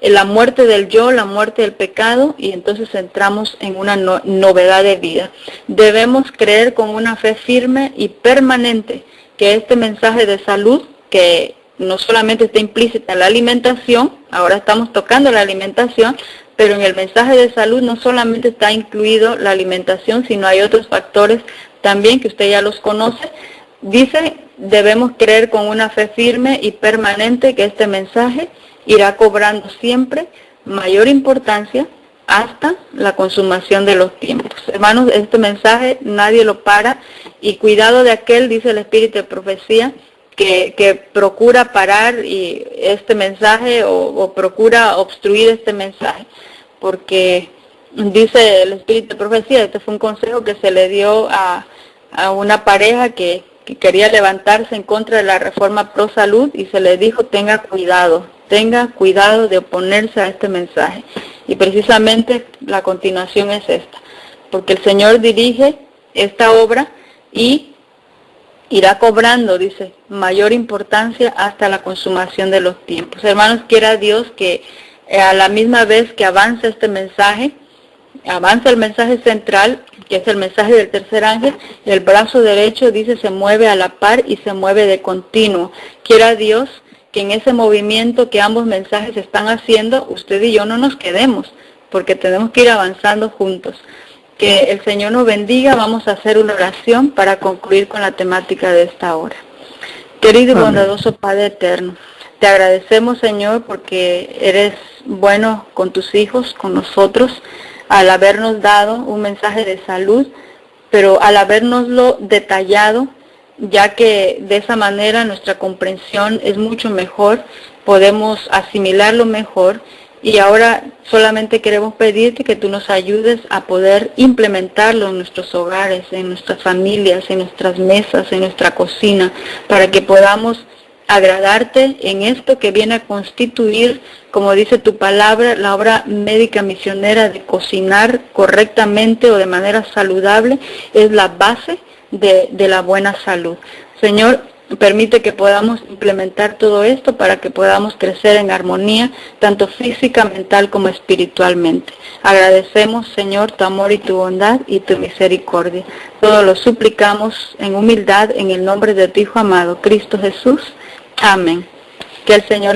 la muerte del yo, la muerte del pecado, y entonces entramos en una novedad de vida. Debemos creer con una fe firme y permanente que este mensaje de salud, que no solamente está implícita en la alimentación, ahora estamos tocando la alimentación, pero en el mensaje de salud no solamente está incluido la alimentación, sino hay otros factores también que usted ya los conoce. Dice, debemos creer con una fe firme y permanente que este mensaje irá cobrando siempre mayor importancia hasta la consumación de los tiempos. Hermanos, este mensaje nadie lo para, y cuidado de aquel, dice el Espíritu de Profecía, que procura parar y este mensaje o procura obstruir este mensaje, porque dice el Espíritu de Profecía, este fue un consejo que se le dio a una pareja que quería levantarse en contra de la reforma pro salud, y se le dijo: tenga cuidado de oponerse a este mensaje. Y precisamente la continuación es esta, porque el Señor dirige esta obra y irá cobrando, dice, mayor importancia hasta la consumación de los tiempos. Hermanos, quiera Dios que a la misma vez que avanza este mensaje, avanza el mensaje central, que es el mensaje del tercer ángel, el brazo derecho, dice, se mueve a la par y se mueve de continuo. Quiera Dios que en ese movimiento que ambos mensajes están haciendo, usted y yo no nos quedemos, porque tenemos que ir avanzando juntos. Que el Señor nos bendiga. Vamos a hacer una oración para concluir con la temática de esta hora. Querido y bondadoso Padre eterno, te agradecemos, Señor, porque eres bueno con tus hijos, con nosotros, al habernos dado un mensaje de salud, pero al habernoslo detallado, ya que de esa manera nuestra comprensión es mucho mejor, podemos asimilarlo mejor, y ahora solamente queremos pedirte que tú nos ayudes a poder implementarlo en nuestros hogares, en nuestras familias, en nuestras mesas, en nuestra cocina, para que podamos agradarte en esto que viene a constituir, como dice tu palabra, la obra médica misionera de cocinar correctamente o de manera saludable, es la base de la buena salud. Señor, permite que podamos implementar todo esto para que podamos crecer en armonía, tanto física, mental como espiritualmente. Agradecemos, Señor, tu amor y tu bondad y tu misericordia. Todo lo suplicamos en humildad en el nombre de tu Hijo amado, Cristo Jesús. Amén. Que el Señor